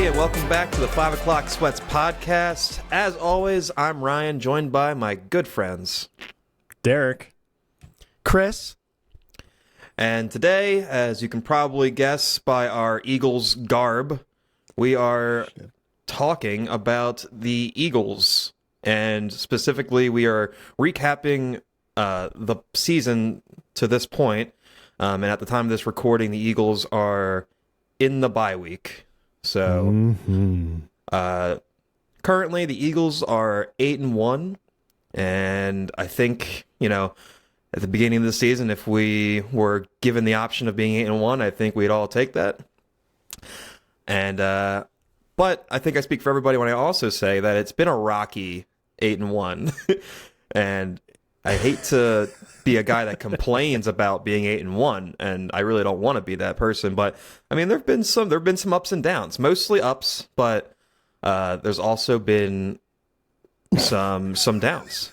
and welcome back to the 5 O'Clock Sweats podcast. As always, I'm Ryan, joined by my good friends, Derek, Chris, and today, as you can probably guess by our Eagles garb, we are talking about the Eagles, and specifically, we are recapping the season to this point. And at the time of this recording, the Eagles are in the bye week. So currently the Eagles are 8-1, and I think, at the beginning of the season, if we were given the option of being 8-1, I think we'd all take that. And but I think I speak for everybody when I also say that it's been a rocky 8-1, and I hate to be a guy that complains about being 8-1, and I really don't want to be that person. But I mean, there've been some ups and downs, mostly ups, but there's also been some downs.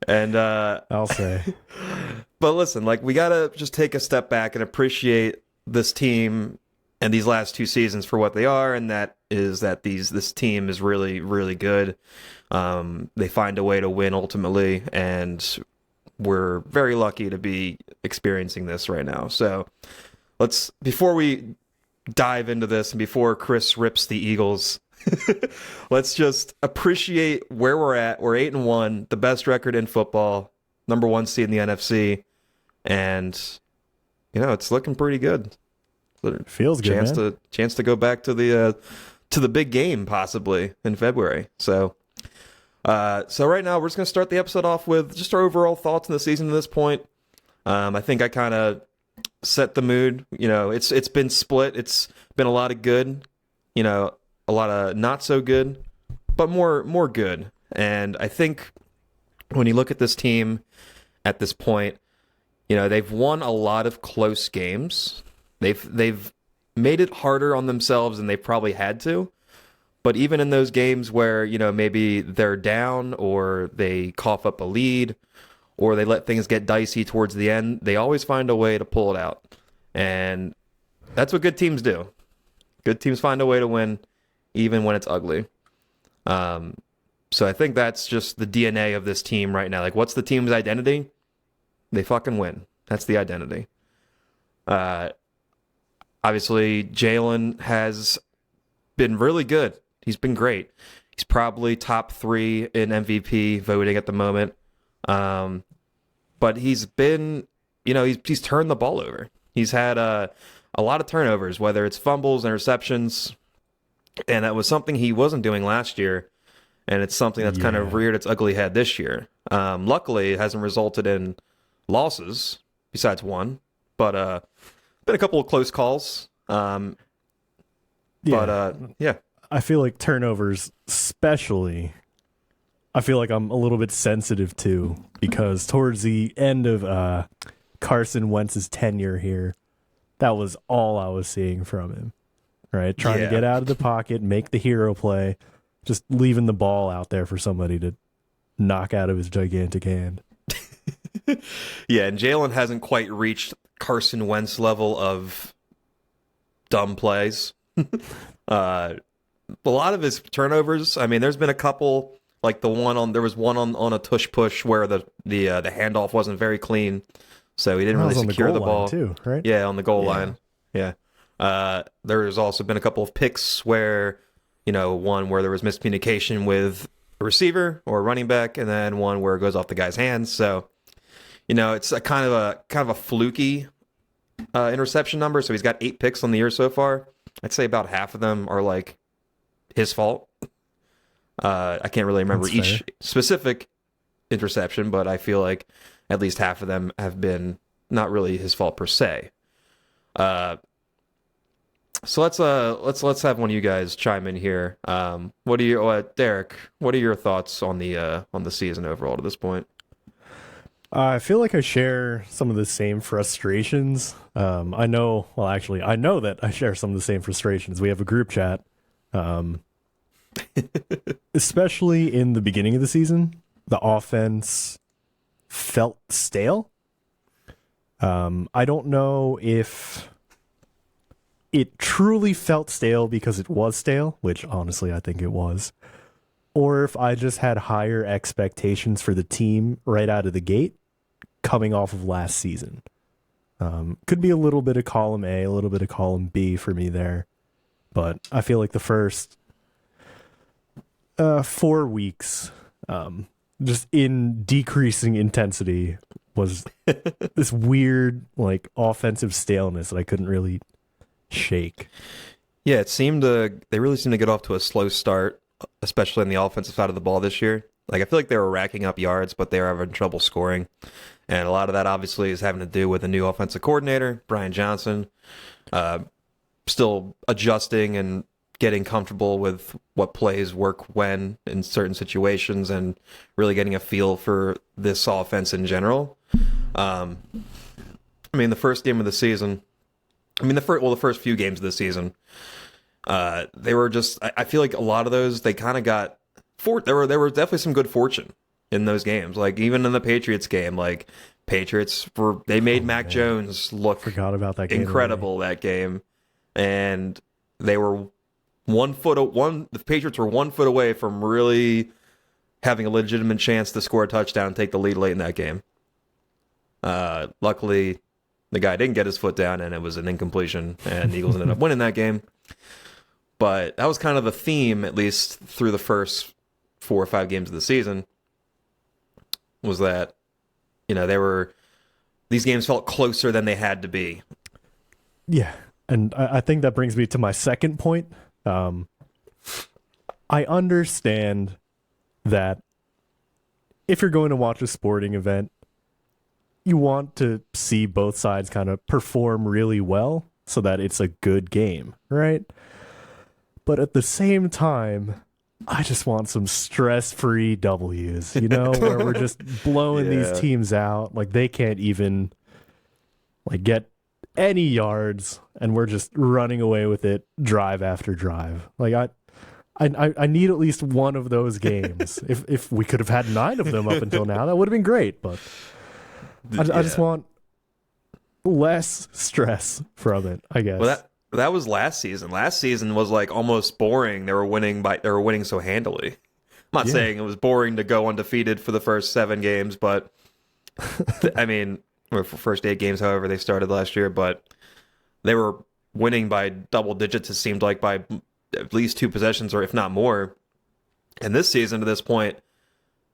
And I'll say. But listen, we gotta just take a step back and appreciate this team and these last two seasons for what they are, and that is that this team is really, really good. They find a way to win ultimately, and we're very lucky to be experiencing this right now. So before we dive into this and before Chris rips the Eagles, let's just appreciate where we're at. We're 8-1, the best record in football, number 1 seed in the NFC, and it's looking pretty good. Feels good, man. Chance to go back to the big game possibly in February. So right now we're just going to start the episode off with just our overall thoughts on the season to this point. I think I kind of set the mood. It's been split. It's been a lot of good, a lot of not so good, but more good. And I think when you look at this team at this point, they've won a lot of close games. They've made it harder on themselves than they probably had to. But even in those games where, maybe they're down or they cough up a lead or they let things get dicey towards the end, they always find a way to pull it out. And that's what good teams do. Good teams find a way to win even when it's ugly. So I think that's just the DNA of this team right now. What's the team's identity? They fucking win. That's the identity. Obviously, Jalen has been really good. He's been great. He's probably top 3 in MVP voting at the moment. But he's been, he's turned the ball over. He's had a lot of turnovers, whether it's fumbles, interceptions, and that was something he wasn't doing last year. And it's something that's kind of reared its ugly head this year. Luckily, it hasn't resulted in losses, besides one. But been a couple of close calls. But yeah. I feel like turnovers, especially, I feel like I'm a little bit sensitive to, because towards the end of Carson Wentz's tenure here, that was all I was seeing from him, right? Trying to get out of the pocket, make the hero play, just leaving the ball out there for somebody to knock out of his gigantic hand. Yeah, and Jalen hasn't quite reached Carson Wentz level of dumb plays. A lot of his turnovers, I mean, there's been a couple, there was one on a tush push where the handoff wasn't very clean, so he didn't really secure the ball too, right? Yeah, on the goal line. Yeah. There's also been a couple of picks where, one where there was miscommunication with a receiver or a running back, and then one where it goes off the guy's hands. So, it's a kind of a fluky interception number. So he's got 8 picks on the year so far. I'd say about half of them are his fault. I can't really remember each specific interception, but I feel like at least half of them have been not really his fault per se. So let's have one of you guys chime in here. Derek? What are your thoughts on the season overall to this point? I feel like I share some of the same frustrations. I know that I share some of the same frustrations. We have a group chat, especially in the beginning of the season. The offense felt stale. I don't know if it truly felt stale because it was stale, which honestly I think it was, or if I just had higher expectations for the team right out of the gate coming off of last season. Could be a little bit of column A, a little bit of column B for me there. But I feel like the first 4 weeks, just in decreasing intensity, was this weird, like, offensive staleness that I couldn't really shake. Yeah, they really seemed to get off to a slow start, especially on the offensive side of the ball this year. Like, I feel like they were racking up yards, but they were having trouble scoring. And a lot of that obviously is having to do with a new offensive coordinator, Brian Johnson, still adjusting and getting comfortable with what plays work when in certain situations and really getting a feel for this offense in general. I mean, the first game of the season, the first few games of the season, they were just, I feel like a lot of those, they kind of got, there were definitely some good fortune in those games. Like, even in the Patriots game, like, they made Mac Jones look Forgot about that game incredible that game. And they were the Patriots were 1 foot away from really having a legitimate chance to score a touchdown and take the lead late in that game. Luckily, the guy didn't get his foot down, and it was an incompletion, and the Eagles ended up winning that game. But that was kind of the theme, at least through the first 4 or 5 games of the season, was that, these games felt closer than they had to be. Yeah, and I think that brings me to my second point. I understand that if you're going to watch a sporting event, you want to see both sides kind of perform really well so that it's a good game, right? But at the same time, I just want some stress-free W's, where we're just blowing these teams out. Like, they can't even get any yards, and we're just running away with it drive after drive. Like, I need at least one of those games. If we could have had 9 of them up until now, that would have been great. But I just want less stress from it, I guess. Well, that was last season. Last season was like almost boring. They were winning so handily. I'm not saying it was boring to go undefeated for the first 7 games, but I mean, or for first 8 games, however they started last year, but they were winning by double digits, it seemed like, by at least 2 possessions, or if not more. And this season, to this point,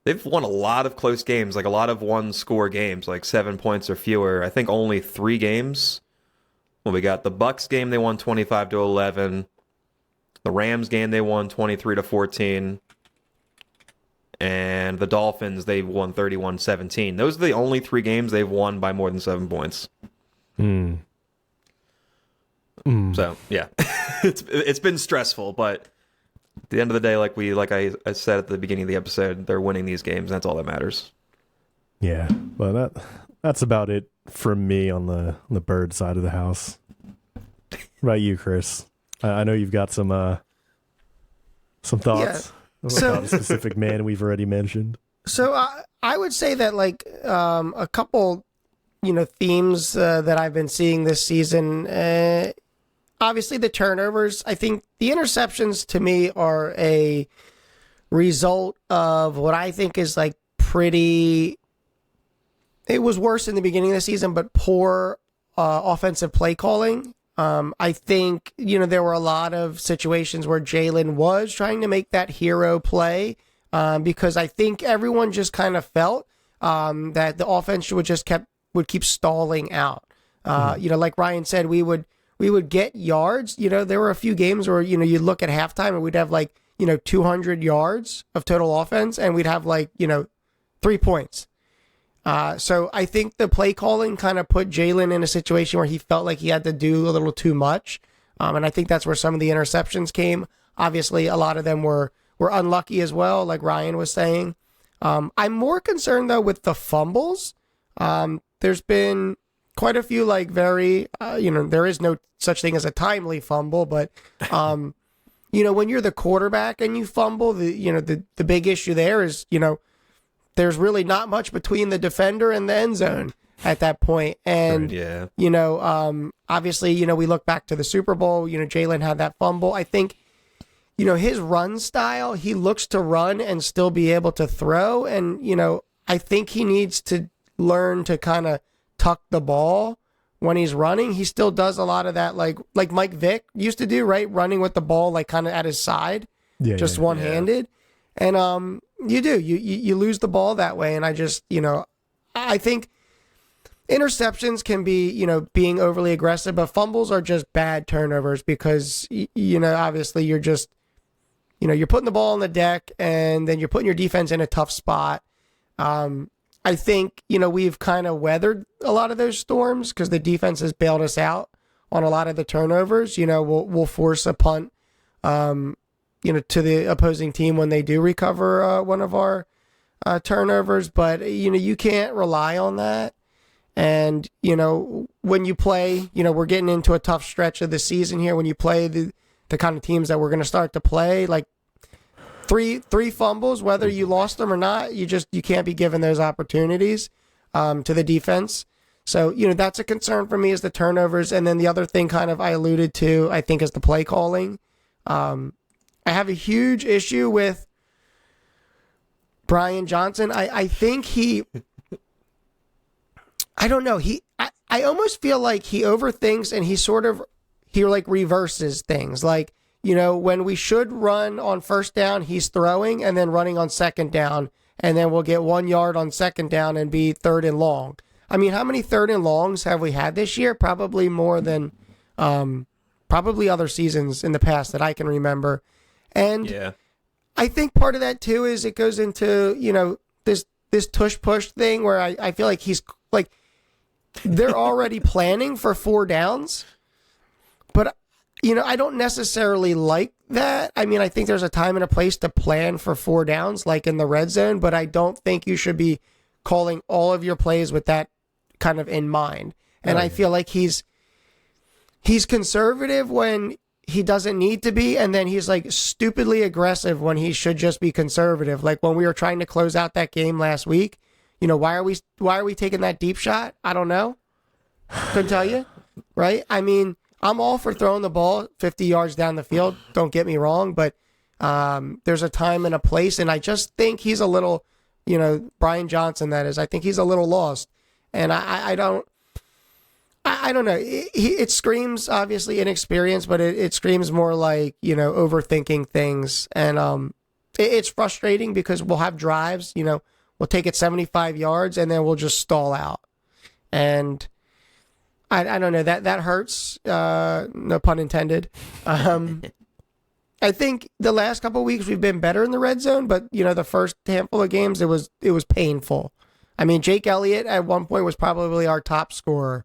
they've won a lot of close games, like a lot of one-score games, like 7 points or fewer. I think only 3 games. Well, we got the Bucks game, they won 25-11. The Rams game, they won 23-14. And the Dolphins, they won 31-17. Those are the only 3 games they've won by more than 7 points. So, yeah. it's been stressful, but at the end of the day, like I said at the beginning of the episode, they're winning these games, and that's all that matters. Yeah, but that's about it from me on the bird side of the house. What about you, Chris? I know you've got some thoughts about a specific man we've already mentioned. So I would say that a couple, themes that I've been seeing this season. Obviously, the turnovers. I think the interceptions to me are a result of what I think is pretty. It was worse in the beginning of the season, but poor offensive play calling. I think, there were a lot of situations where Jalen was trying to make that hero play because I think everyone just kind of felt that the offense would keep stalling out. Like Ryan said, we would get yards. There were a few games where, you look at halftime and we'd have 200 yards of total offense and we'd have 3 points. So I think the play calling kind of put Jalen in a situation where he felt like he had to do a little too much. And I think that's where some of the interceptions came. Obviously, a lot of them were unlucky as well, like Ryan was saying. I'm more concerned, though, with the fumbles. There's been quite a few, very, there is no such thing as a timely fumble, but, when you're the quarterback and you fumble, the big issue there is, there's really not much between the defender and the end zone. at that point. And, Yeah. obviously, we look back to the Super Bowl, Jalen had that fumble. I think, his run style, he looks to run and still be able to throw. And, I think he needs to learn to kind of tuck the ball when he's running. He still does a lot of that, like Mike Vick used to do, right? Running with the ball, like kind of at his side, just one-handed. And you lose the ball that way. And I just, I think interceptions can be, being overly aggressive, but fumbles are just bad turnovers because, obviously you're just, you're putting the ball on the deck and then you're putting your defense in a tough spot. I think, we've kind of weathered a lot of those storms because the defense has bailed us out on a lot of the turnovers. We'll force a punt, to the opposing team when they do recover one of our turnovers. But, you can't rely on that. And, when you play, we're getting into a tough stretch of the season here. When you play the kind of teams that we're going to start to play, like three fumbles, whether you lost them or not, you can't be given those opportunities to the defense. So, that's a concern for me is the turnovers. And then the other thing kind of I alluded to, I think, is the play calling. I have a huge issue with Brian Johnson. I think I don't know. I almost feel like he overthinks and he like reverses things. Like, when we should run on first down, he's throwing and then running on second down. And then we'll get 1 yard on second down and be third and long. I mean, how many third and longs have we had this year? Probably more than probably other seasons in the past that I can remember. And I think part of that too is it goes into, this tush push thing where I feel like he's like, they're already planning for 4 downs, but I don't necessarily like that. I mean, I think there's a time and a place to plan for 4 downs, like in the red zone, but I don't think you should be calling all of your plays with that kind of in mind. And I feel like he's conservative when he doesn't need to be, and then he's like stupidly aggressive when he should just be conservative. Like when we were trying to close out that game last week, why are we taking that deep shot? I don't know. Couldn't tell you. Right? I mean, I'm all for throwing the ball 50 yards down the field. Don't get me wrong, but there's a time and a place, and I just think he's a little, Brian Johnson, that is. I think he's a little lost, and I don't know. It screams obviously inexperience, but it screams more like overthinking things, and it's frustrating because we'll have drives, we'll take it 75 yards and then we'll just stall out, and I don't know, that hurts. No pun intended. I think the last couple of weeks we've been better in the red zone, but the first handful of games it was painful. I mean, Jake Elliott at one point was probably our top scorer.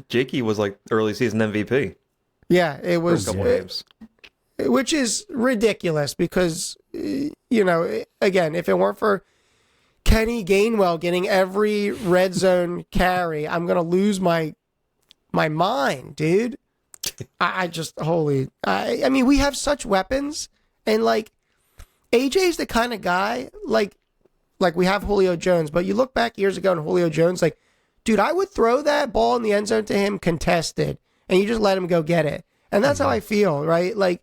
Jakey was like early season MVP. Yeah, it was. For a couple games. Which is ridiculous because again, if it weren't for Kenny Gainwell getting every red zone carry, I'm gonna lose my mind, dude. I mean, we have such weapons, and like AJ's the kind of guy like we have Julio Jones, but you look back years ago and Julio Jones, like, dude, I would throw that ball in the end zone to him contested, and you just let him go get it, and that's how I feel, right? Like,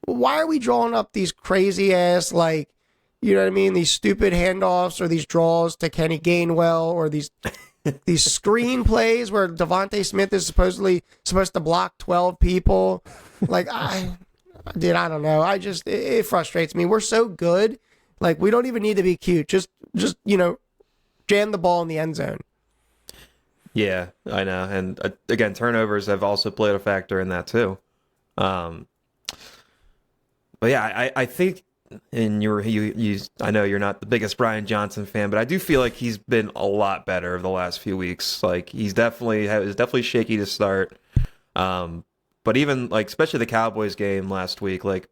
why are we drawing up these crazy ass these stupid handoffs or these draws to Kenny Gainwell or these screen plays where Devontae Smith is supposed to block 12 people? Like, I don't know. It frustrates me. We're so good. Like, we don't even need to be cute. Just jam the ball in the end zone. Yeah, I know. And again, turnovers have also played a factor in that too. But yeah, I think, and I know you're not the biggest Brian Johnson fan, but I do feel like he's been a lot better over the last few weeks. Like, he's definitely shaky to start. But even like, especially the Cowboys game last week, like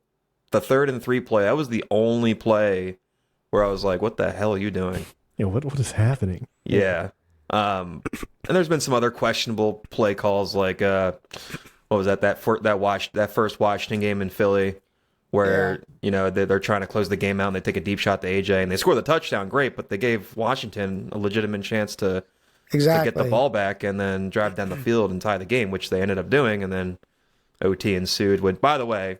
the 3rd and 3 play, that was the only play where I was like, what the hell are you doing? Yeah, what is happening? Yeah. And there's been some other questionable play calls, like what was that first Washington game in Philly, where they're trying to close the game out and they take a deep shot to AJ and they score the touchdown. Great, but they gave Washington a legitimate chance to get the ball back and then drive down the field and tie the game, which they ended up doing, and then OT ensued. When, by the way,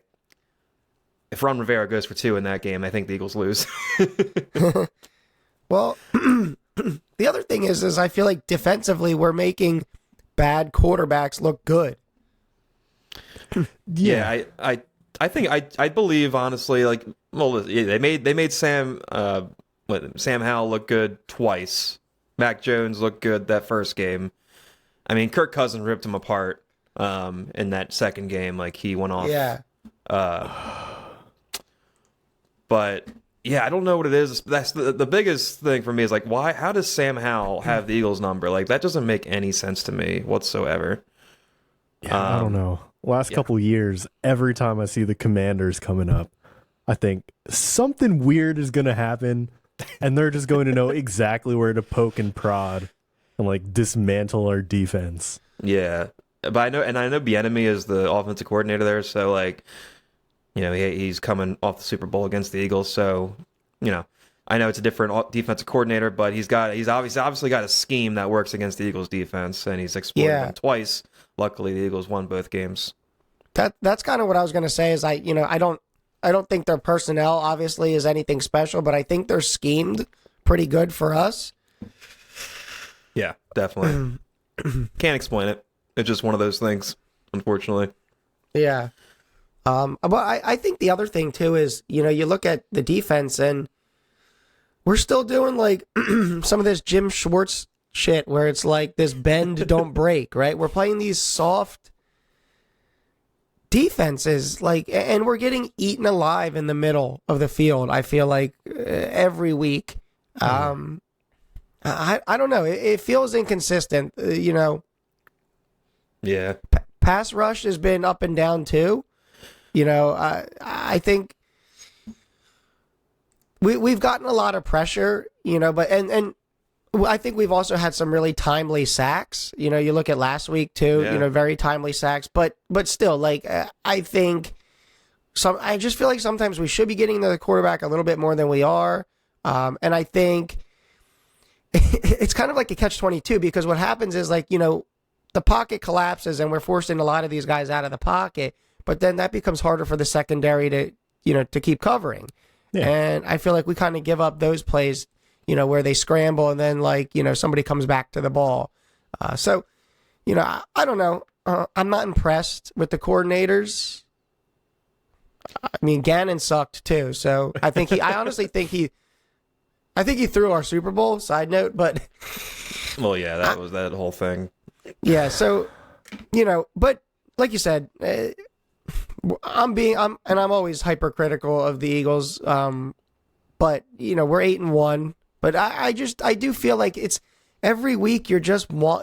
if Ron Rivera goes for 2 in that game, I think the Eagles lose. Well, the other thing is I feel like defensively we're making bad quarterbacks look good. Yeah, I think I believe honestly, like, well, they made Sam Howell look good twice. Mac Jones looked good that first game. I mean, Kirk Cousins ripped him apart in that second game. Like, he went off. Yeah. But yeah, I don't know what it is. That's the biggest thing for me is like, why? How does Sam Howell have the Eagles number? Like, that doesn't make any sense to me whatsoever. Yeah, I don't know. Last couple years, every time I see the Commanders coming up, I think something weird is going to happen, and they're just going to know exactly where to poke and prod and like dismantle our defense. Yeah, but I know Bieniemy is the offensive coordinator there, so like, he's coming off the Super Bowl against the Eagles, so I know it's a different defensive coordinator, but he's obviously got a scheme that works against the Eagles defense, and he's exploited them twice. Luckily, the Eagles won both games. That's kind of what I was going to say. Is I don't think their personnel obviously is anything special, but I think they're schemed pretty good for us. Yeah, definitely. Can't explain it. It's just one of those things, unfortunately. Yeah. But I think the other thing too is, you look at the defense and we're still doing like some of this Jim Schwartz shit where it's like this bend, don't break, right? We're playing these soft defenses, like, and we're getting eaten alive in the middle of the field. I feel like every week. I don't know. It feels inconsistent, Yeah. Pass rush has been up and down too. I think we've gotten a lot of pressure, but and I think we've also had some really timely sacks. You look at last week too, very timely sacks, but still, like, I think I just feel like sometimes we should be getting to the quarterback a little bit more than we are. And I think it's kind of like a catch-22 because what happens is, like, the pocket collapses and we're forcing a lot of these guys out of the pocket, but then that becomes harder for the secondary to keep covering. Yeah. And I feel like we kind of give up those plays, where they scramble and then, like, somebody comes back to the ball. So, I don't know. I'm not impressed with the coordinators. I mean, Gannon sucked too. So I honestly think he threw our Super Bowl, side note, but. Well, yeah, that was that whole thing. Yeah. So, but like you said, I'm always hypercritical of the Eagles. But we're 8-1. But I do feel like it's every week you just feel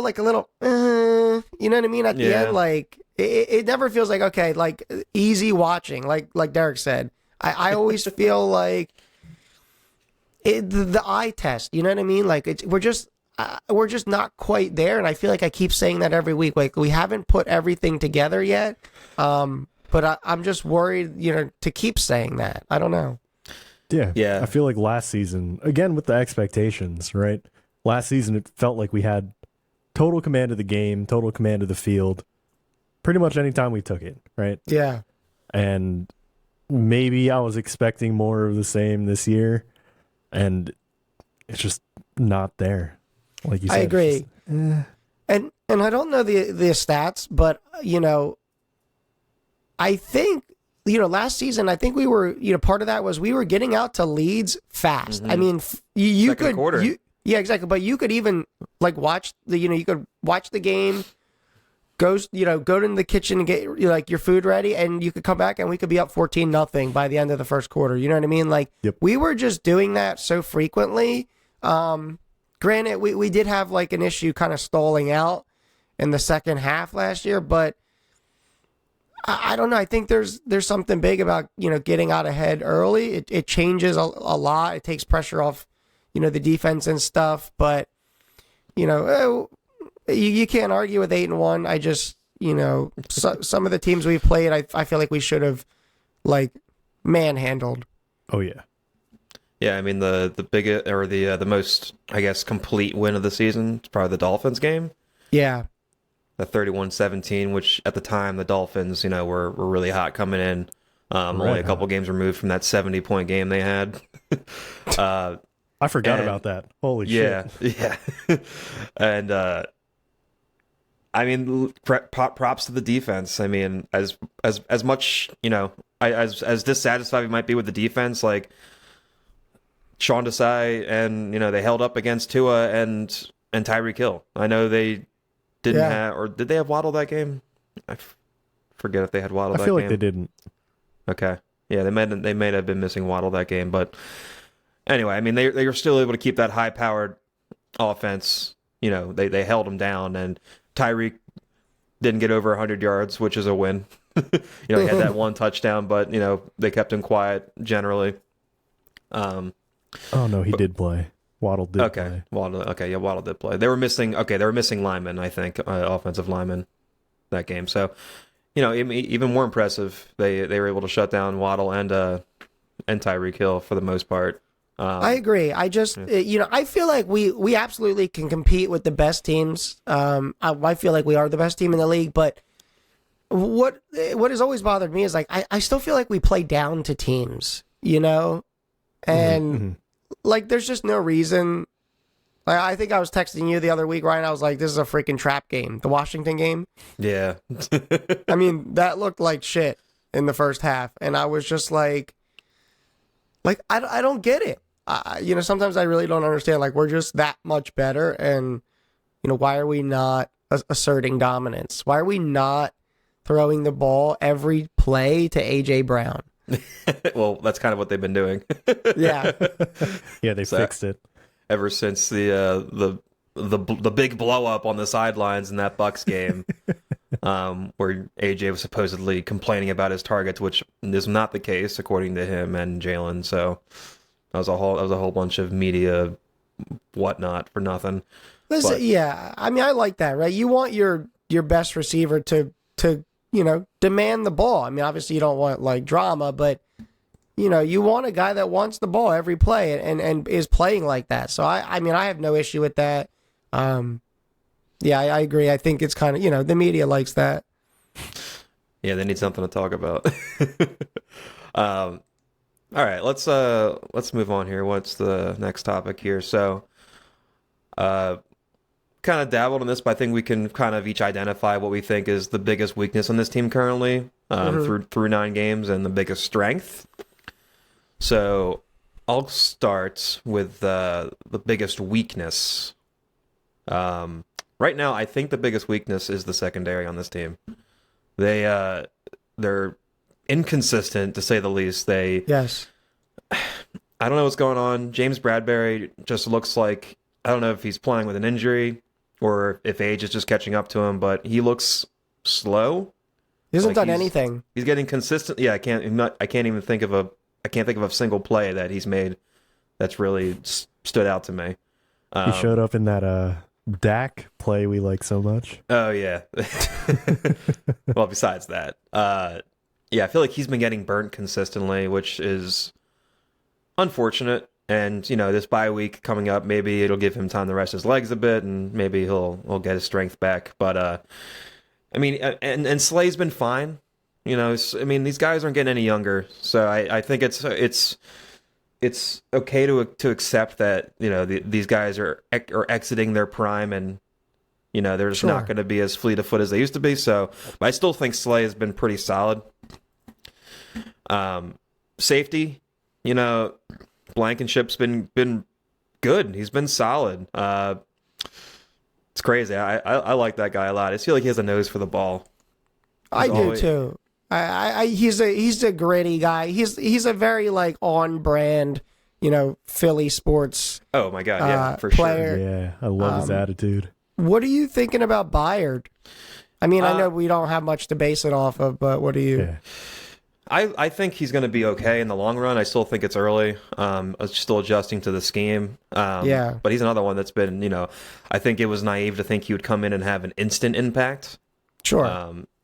like a little, you know what I mean? At the end, like it never feels like, okay, like easy watching, like Derek said. I always feel like the eye test, you know what I mean? Like we're just not quite there. And I feel like I keep saying that every week. Like we haven't put everything together yet. But I'm just worried, to keep saying that. I don't know. Yeah. I feel like last season, again, with the expectations, right? Last season, it felt like we had total command of the game, total command of the field, pretty much any time we took it, right? Yeah. And maybe I was expecting more of the same this year, and it's just not there. Like you said. I agree. And I don't know the stats, but, I think, last season, I think we were, part of that was we were getting out to leads fast. Mm-hmm. I mean, you could, quarter. Yeah, exactly. But you could even like watch you could watch the game, go to the kitchen and get like your food ready, and you could come back and we could be up 14-0 by the end of the first quarter. You know what I mean? Like, We were just doing that so frequently. Granted, we did have like an issue kind of stalling out in the second half last year, but I don't know. I think there's something big about, getting out ahead early. It changes a lot. It takes pressure off, the defense and stuff. But, you can't argue with 8-1. I just, some of the teams we've played, I feel like we should have like manhandled. Oh yeah. Yeah, I mean the biggest or the most, I guess, complete win of the season is probably the Dolphins game. Yeah. The 31-17, which at the time the Dolphins, were really hot coming in. Only a couple games removed from that 70-point game they had. I forgot about that. Holy shit. Yeah. And I mean, props to the defense. I mean, as much, as dissatisfied we might be with the defense, like Sean Desai and, they held up against Tua and Tyreek Hill. I know they didn't have, or did they have Waddle that game? I forget if they had Waddle that game. I feel like they didn't. Okay. Yeah, they may have been missing Waddle that game, but anyway, I mean, they were still able to keep that high-powered offense. They held them down, and Tyreek didn't get over 100 yards, which is a win. He had that one touchdown, but they kept him quiet generally. Oh no, he did play. Waddle did play. Waddle did play. They were missing linemen, I think, offensive linemen that game. So, even more impressive, they were able to shut down Waddle and Tyreek Hill for the most part. I agree. I just, I feel like we absolutely can compete with the best teams. I feel like we are the best team in the league, but what has always bothered me is like, I still feel like we play down to teams, and like, there's just no reason. Like, I think I was texting you the other week, Ryan. I was like, this is a freaking trap game. The Washington game. Yeah. I mean, that looked like shit in the first half. And I was just like I don't get it. Sometimes I really don't understand. Like, we're just that much better. And, why are we not asserting dominance? Why are we not throwing the ball every play to A.J. Brown? Well, that's kind of what they've been doing. Yeah. Yeah, they fixed it. Ever since the big blow up on the sidelines in that Bucks game, where AJ was supposedly complaining about his targets, which is not the case according to him and Jalen. So that was a whole bunch of media whatnot for nothing. Listen, yeah, I mean, I like that, right? You want your best receiver to demand the ball. I mean, obviously you don't want like drama, but you want a guy that wants the ball every play and is playing like that. So I mean, I have no issue with that. Yeah, I agree. I think it's kind of, the media likes that. Yeah, they need something to talk about. All right, let's move on here. What's the next topic here? So, kind of dabbled in this, but I think we can kind of each identify what we think is the biggest weakness on this team currently, through 9 games, and the biggest strength. So I'll start with the biggest weakness. Right now, I think the biggest weakness is the secondary on this team. They're inconsistent, to say the least. Yes. I don't know what's going on. James Bradbury just looks like, I don't know if he's playing with an injury or if age is just catching up to him, but he looks slow. He hasn't done anything. He's getting consistent. Yeah, I can't even think of a single play that he's made that's really stood out to me. He showed up in that Dak play we like so much. Oh yeah. Well, besides that, yeah, I feel like he's been getting burnt consistently, which is unfortunate. And this bye week coming up, maybe it'll give him time to rest his legs a bit, and maybe he'll get his strength back. But I mean, and Slay's been fine. I mean, these guys aren't getting any younger, so I think it's okay to accept that these guys are exiting their prime, and they're just not going to be as fleet of foot as they used to be. So, but I still think Slay has been pretty solid. Safety, Blankenship's been good. He's been solid. It's crazy. I like that guy a lot. I just feel like he has a nose for the ball. I do too. He's a gritty guy. He's a very like on brand, Philly sports. Oh my god, yeah, for player. sure. Yeah, I love his attitude. What are you thinking about Byard? I mean, I know we don't have much to base it off of, but what do you? Yeah. I think he's going to be okay in the long run. I still think it's early. Still adjusting to the scheme. Yeah. But he's another one that's been, I think it was naive to think he would come in and have an instant impact. Sure.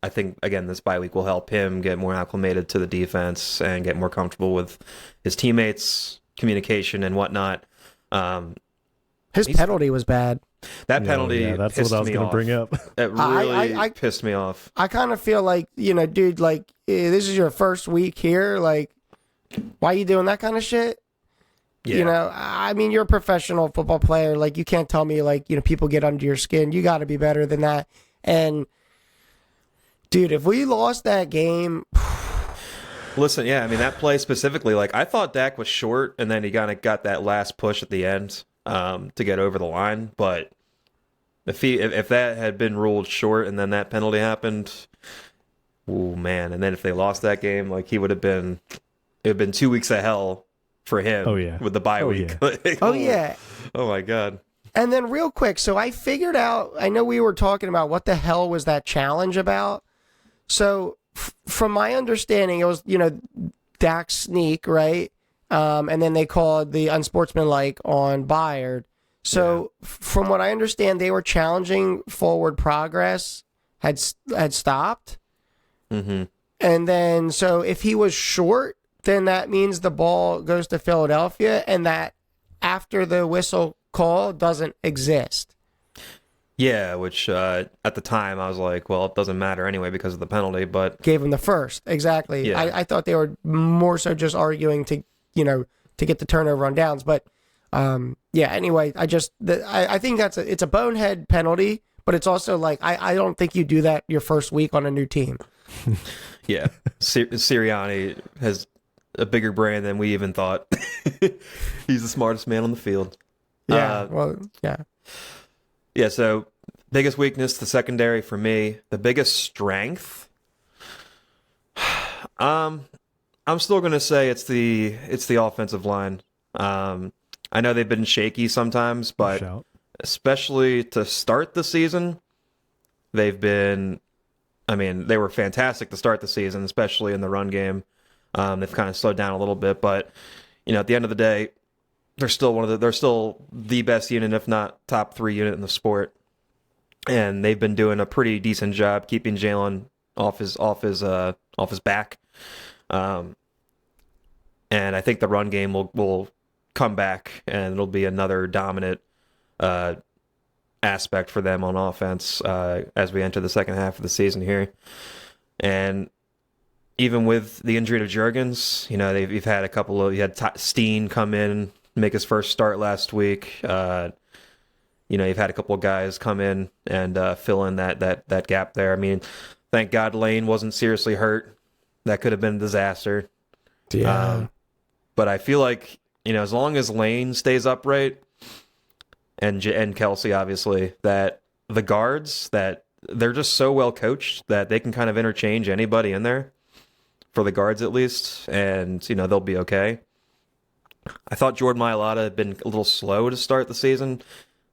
I think, again, this bye week will help him get more acclimated to the defense and get more comfortable with his teammates, communication, and whatnot. His penalty was bad. That penalty that's pissed what I was me going to off. bring up. It really I pissed me off. I kind of feel like, dude, like, this is your first week here. Like, why are you doing that kind of shit? Yeah. I mean, you're a professional football player. Like, you can't tell me, like, people get under your skin. You got to be better than that. And, dude, if we lost that game... Listen, yeah, I mean, that play specifically, like, I thought Dak was short, and then he kind of got that last push at the end to get over the line. But if that had been ruled short and then that penalty happened, oh, man. And then if they lost that game, like, it would have been 2 weeks of hell for him with the bye week. Yeah. Oh, yeah. Oh, my God. And then real quick, so I figured out, I know we were talking about what the hell was that challenge about. So from my understanding, it was, Dak's sneak, right? And then they called the unsportsmanlike on Byard. So from what I understand, they were challenging forward progress had stopped. Mm-hmm. And then, so if he was short, then that means the ball goes to Philadelphia and that after the whistle call doesn't exist. Yeah, which at the time I was like, well, it doesn't matter anyway because of the penalty, but... Gave him the first, exactly. Yeah. I thought they were more so just arguing to get the turnover on downs. But, anyway, I think it's a bonehead penalty, but it's also like, I don't think you do that your first week on a new team. Yeah, Sirianni has a bigger brain than we even thought. He's the smartest man on the field. Yeah. Yeah, so biggest weakness, the secondary for me. The biggest strength, I'm still going to say it's the offensive line. I know they've been shaky sometimes, but especially to start the season, they were fantastic to start the season, especially in the run game. They've kind of slowed down a little bit, but at the end of the day, they're still the best unit, if not top 3 unit in the sport. And they've been doing a pretty decent job keeping Jalen off his back. And I think the run game will come back and it'll be another dominant aspect for them on offense as we enter the second half of the season here. And even with the injury to Juergens, you've had you had Steen come in, make his first start last week. You've had a couple of guys come in and fill in that gap there. I mean, thank God Lane wasn't seriously hurt. That could have been a disaster. Yeah. But I feel like, as long as Lane stays upright and Kelsey, obviously, that the guards, that they're just so well coached that they can kind of interchange anybody in there, for the guards at least, and, they'll be okay. I thought Jordan Mailata had been a little slow to start the season.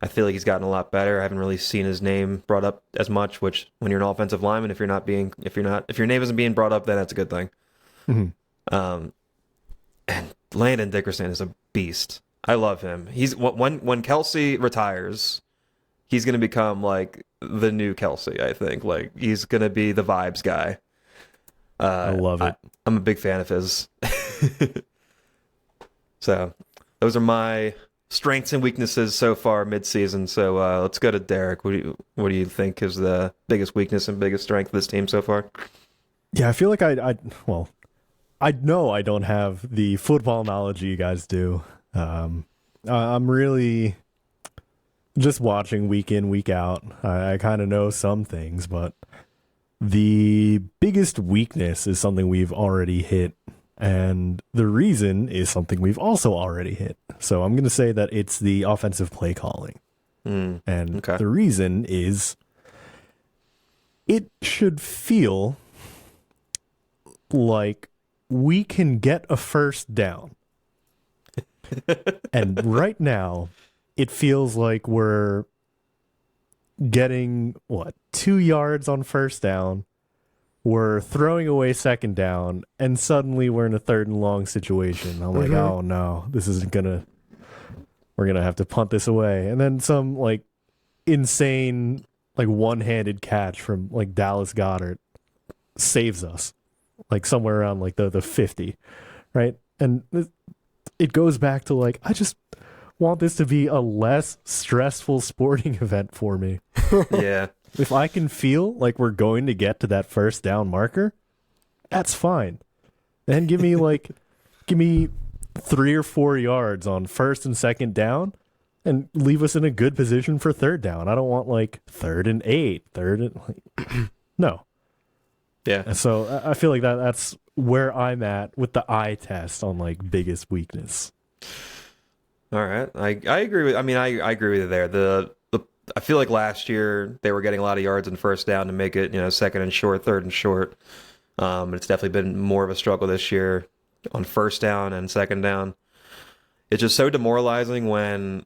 I feel like he's gotten a lot better. I haven't really seen his name brought up as much, which when you're an offensive lineman, if your name isn't being brought up, then that's a good thing. Mm-hmm. And Landon Dickerson is a beast. I love him. He's when Kelsey retires, he's going to become like the new Kelsey, I think. Like, he's going to be the vibes guy. I love it. I'm a big fan of his. So those are my strengths and weaknesses so far mid-season. So let's go to Derek. What do you think is the biggest weakness and biggest strength of this team so far? Yeah, I feel like I know I don't have the football knowledge you guys do. I'm really just watching week in, week out. I kind of know some things, but the biggest weakness is something we've already hit. And the reason is something we've also already hit. So I'm going to say that it's the offensive play calling. And the reason is it should feel like we can get a first down. And right now, it feels like we're getting, 2 yards on first down. We're throwing away second down, and suddenly we're in a 3rd and long situation. I'm like, oh no, we're going to have to punt this away. And then some insane like one-handed catch from like Dallas Goedert saves us, like somewhere around like the 50, right? And it goes back to like, I just want this to be a less stressful sporting event for me. Yeah. If I can feel like we're going to get to that first down marker, that's fine. Then give me 3 or 4 yards on first and second down and leave us in a good position for third down. I don't want like 3rd and 8, no. Yeah. And so I feel like that's where I'm at with the eye test on like biggest weakness. All right. I agree with, I agree with you there. I feel like last year they were getting a lot of yards in first down to make it, second and short, third and short. It's definitely been more of a struggle this year on first down and second down. It's just so demoralizing when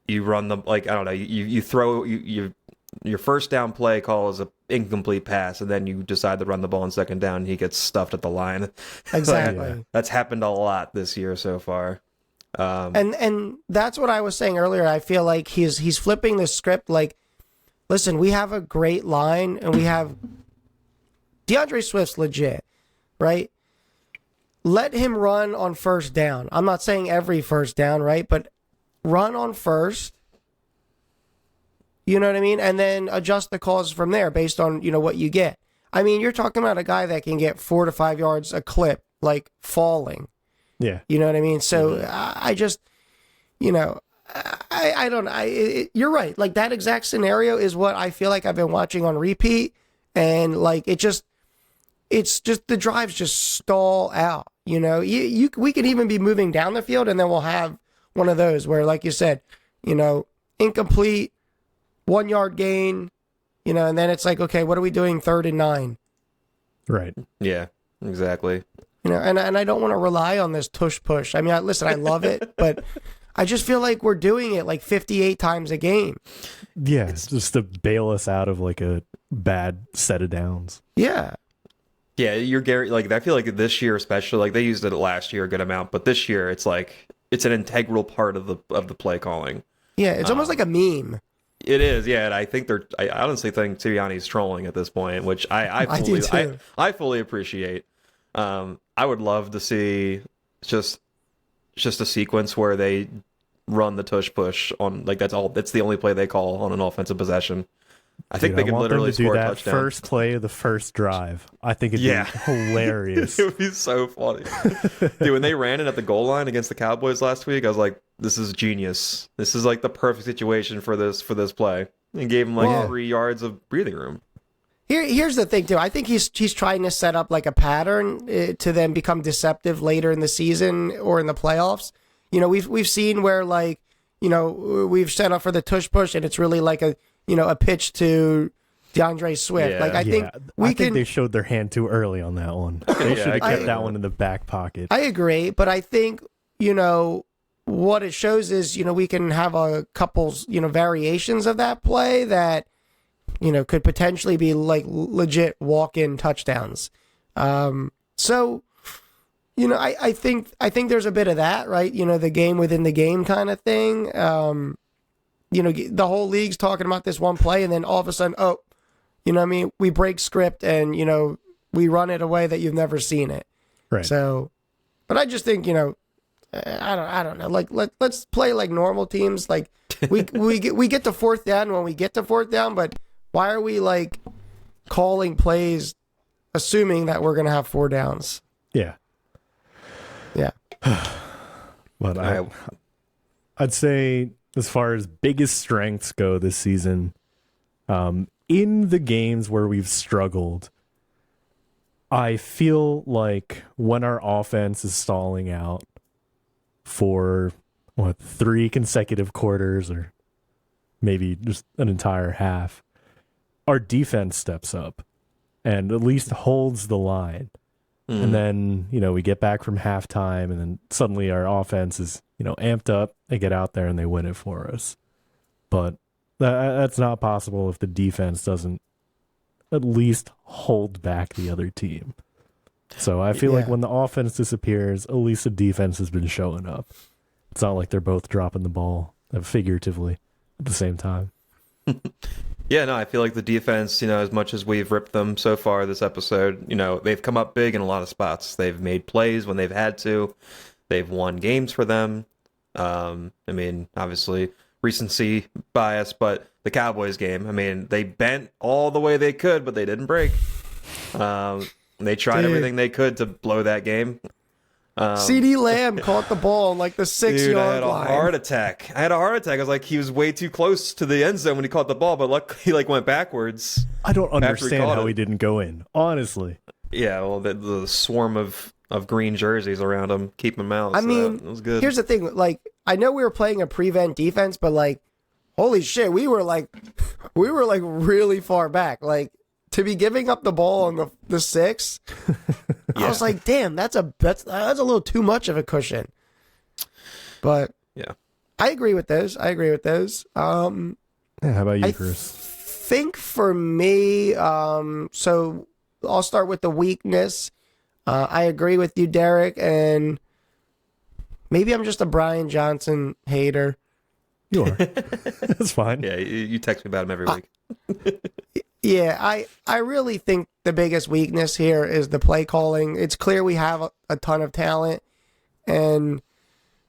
you run the, like, I don't know, you throw, your first down play call is an incomplete pass, and then you decide to run the ball on second down, and he gets stuffed at the line. Exactly. That's happened a lot this year so far. And that's what I was saying earlier. I feel like he's flipping the script. Like, listen, we have a great line, and we have DeAndre Swift's legit, right? Let him run on first down. I'm not saying every first down, right? But run on first. You know what I mean? And then adjust the calls from there based on, what you get. I mean, you're talking about a guy that can get 4 to 5 yards a clip, like falling. Yeah. You know what I mean? So I just, I don't know. You're right. Like that exact scenario is what I feel like I've been watching on repeat. And like, it's just the drives just stall out. We could even be moving down the field and then we'll have one of those where, like you said, incomplete, 1 yard gain, and then it's like, okay, what are we doing 3rd and 9? Right. Yeah, exactly. And I don't want to rely on this tush push. I mean, listen, I love it, but I just feel like we're doing it like 58 times a game. Yeah, it's just to bail us out of like a bad set of downs. Yeah. Yeah, you're Gary. Like, I feel like this year, especially, like they used it last year a good amount, but this year it's like it's an integral part of the play calling. Yeah, it's almost like a meme. It is, yeah, and I think I honestly think Sirianni's trolling at this point, which I fully appreciate. I would love to see just a sequence where they run the tush push on, like that's the only play they call on an offensive possation. I think they could literally score a touchdown. First play of the first drive. I think it'd be hilarious. It would be so funny. Dude, when they ran it at the goal line against the Cowboys last week, I was like, this is genius. This is like the perfect situation for this play. And gave him like 3 yards of breathing room. Here's the thing too. I think he's trying to set up like a pattern to then become deceptive later in the season or in the playoffs. We've seen where like, we've set up for the tush push and it's really like a pitch to DeAndre Swift. Yeah. Like I think they showed their hand too early on that one. They should have kept that one in the back pocket. I agree, but I think, what it shows is, we can have a couple, variations of that play that, could potentially be like legit walk-in touchdowns. So, I think there's a bit of that, right? The game within the game kind of thing. The whole league's talking about this one play, and then all of a sudden, we break script and, we run it a way that you've never seen it. Right. So, but I just think, I don't know. Like let's play like normal teams. Like we get to fourth down when we get to fourth down, but why are we like calling plays assuming that we're gonna have 4 downs? Yeah. Yeah. But I'd say as far as biggest strengths go this season, in the games where we've struggled, I feel like when our offense is stalling out for 3 consecutive quarters or maybe just an entire half, our defense steps up and at least holds the line. And then, we get back from halftime and then suddenly our offense is, amped up. They get out there and they win it for us. But that's not possible if the defense doesn't at least hold back the other team. So I feel like when the offense disappears, at least the defense has been showing up. It's not like they're both dropping the ball figuratively at the same time. Yeah, no, I feel like the defense, as much as we've ripped them so far this episode, they've come up big in a lot of spots. They've made plays when they've had to. They've won games for them. Obviously, recency bias, but the Cowboys game, they bent all the way they could, but they didn't break. They tried everything they could to blow that game. CD Lamb caught the ball on like the 6-yard line. I had a heart attack. I was like, he was way too close to the end zone when he caught the ball, but luckily he went backwards. I don't understand how he didn't go in, honestly. Yeah, well, the swarm of green jerseys around him keep him out. It was good. Here's the thing. Like, I know we were playing a prevent defense, but like, holy shit, we were like really far back. Like, to be giving up the ball on the 6, I was like, damn, that's a little too much of a cushion. But yeah, I agree with those. How about you, Chris? I think for me, so I'll start with the weakness. I agree with you, Derek, and maybe I'm just a Brian Johnson hater. You are. That's fine. Yeah, you text me about him every week. Yeah, I really think the biggest weakness here is the play calling. It's clear we have a ton of talent, and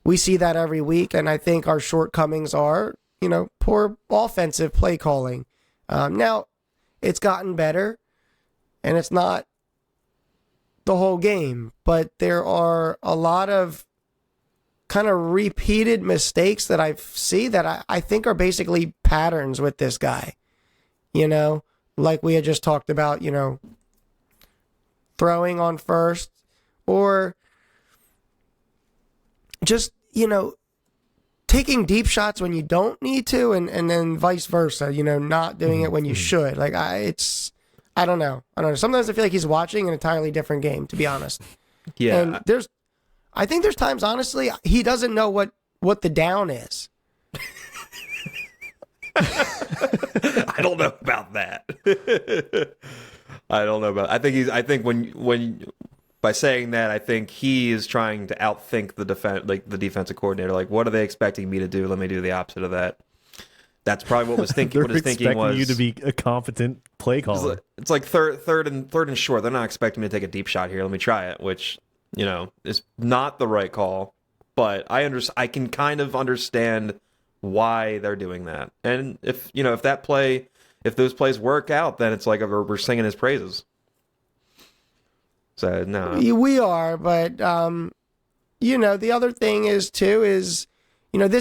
we see that every week, and I think our shortcomings are, poor offensive play calling. Now, it's gotten better, and it's not the whole game, but there are a lot of kind of repeated mistakes that I see that I think are basically patterns with this guy. Like we had just talked about, throwing on first, or just, taking deep shots when you don't need to, and then vice versa, not doing it when you should. Like, I don't know. Sometimes I feel like he's watching an entirely different game, to be honest. Yeah. And I think there's times, honestly, he doesn't know what the down is. I don't know about that. I think when by saying that, I think he is trying to outthink the defensive coordinator. Like, what are they expecting me to do? Let me do the opposite of that. That's probably what was thinking. What his thinking was you to be a competent play caller. It's like third and short. They're not expecting me to take a deep shot here. Let me try it, which is not the right call. But I can kind of understand why they're doing that. And if those plays work out, then it's like we're singing his praises. So no, we are, but the other thing is this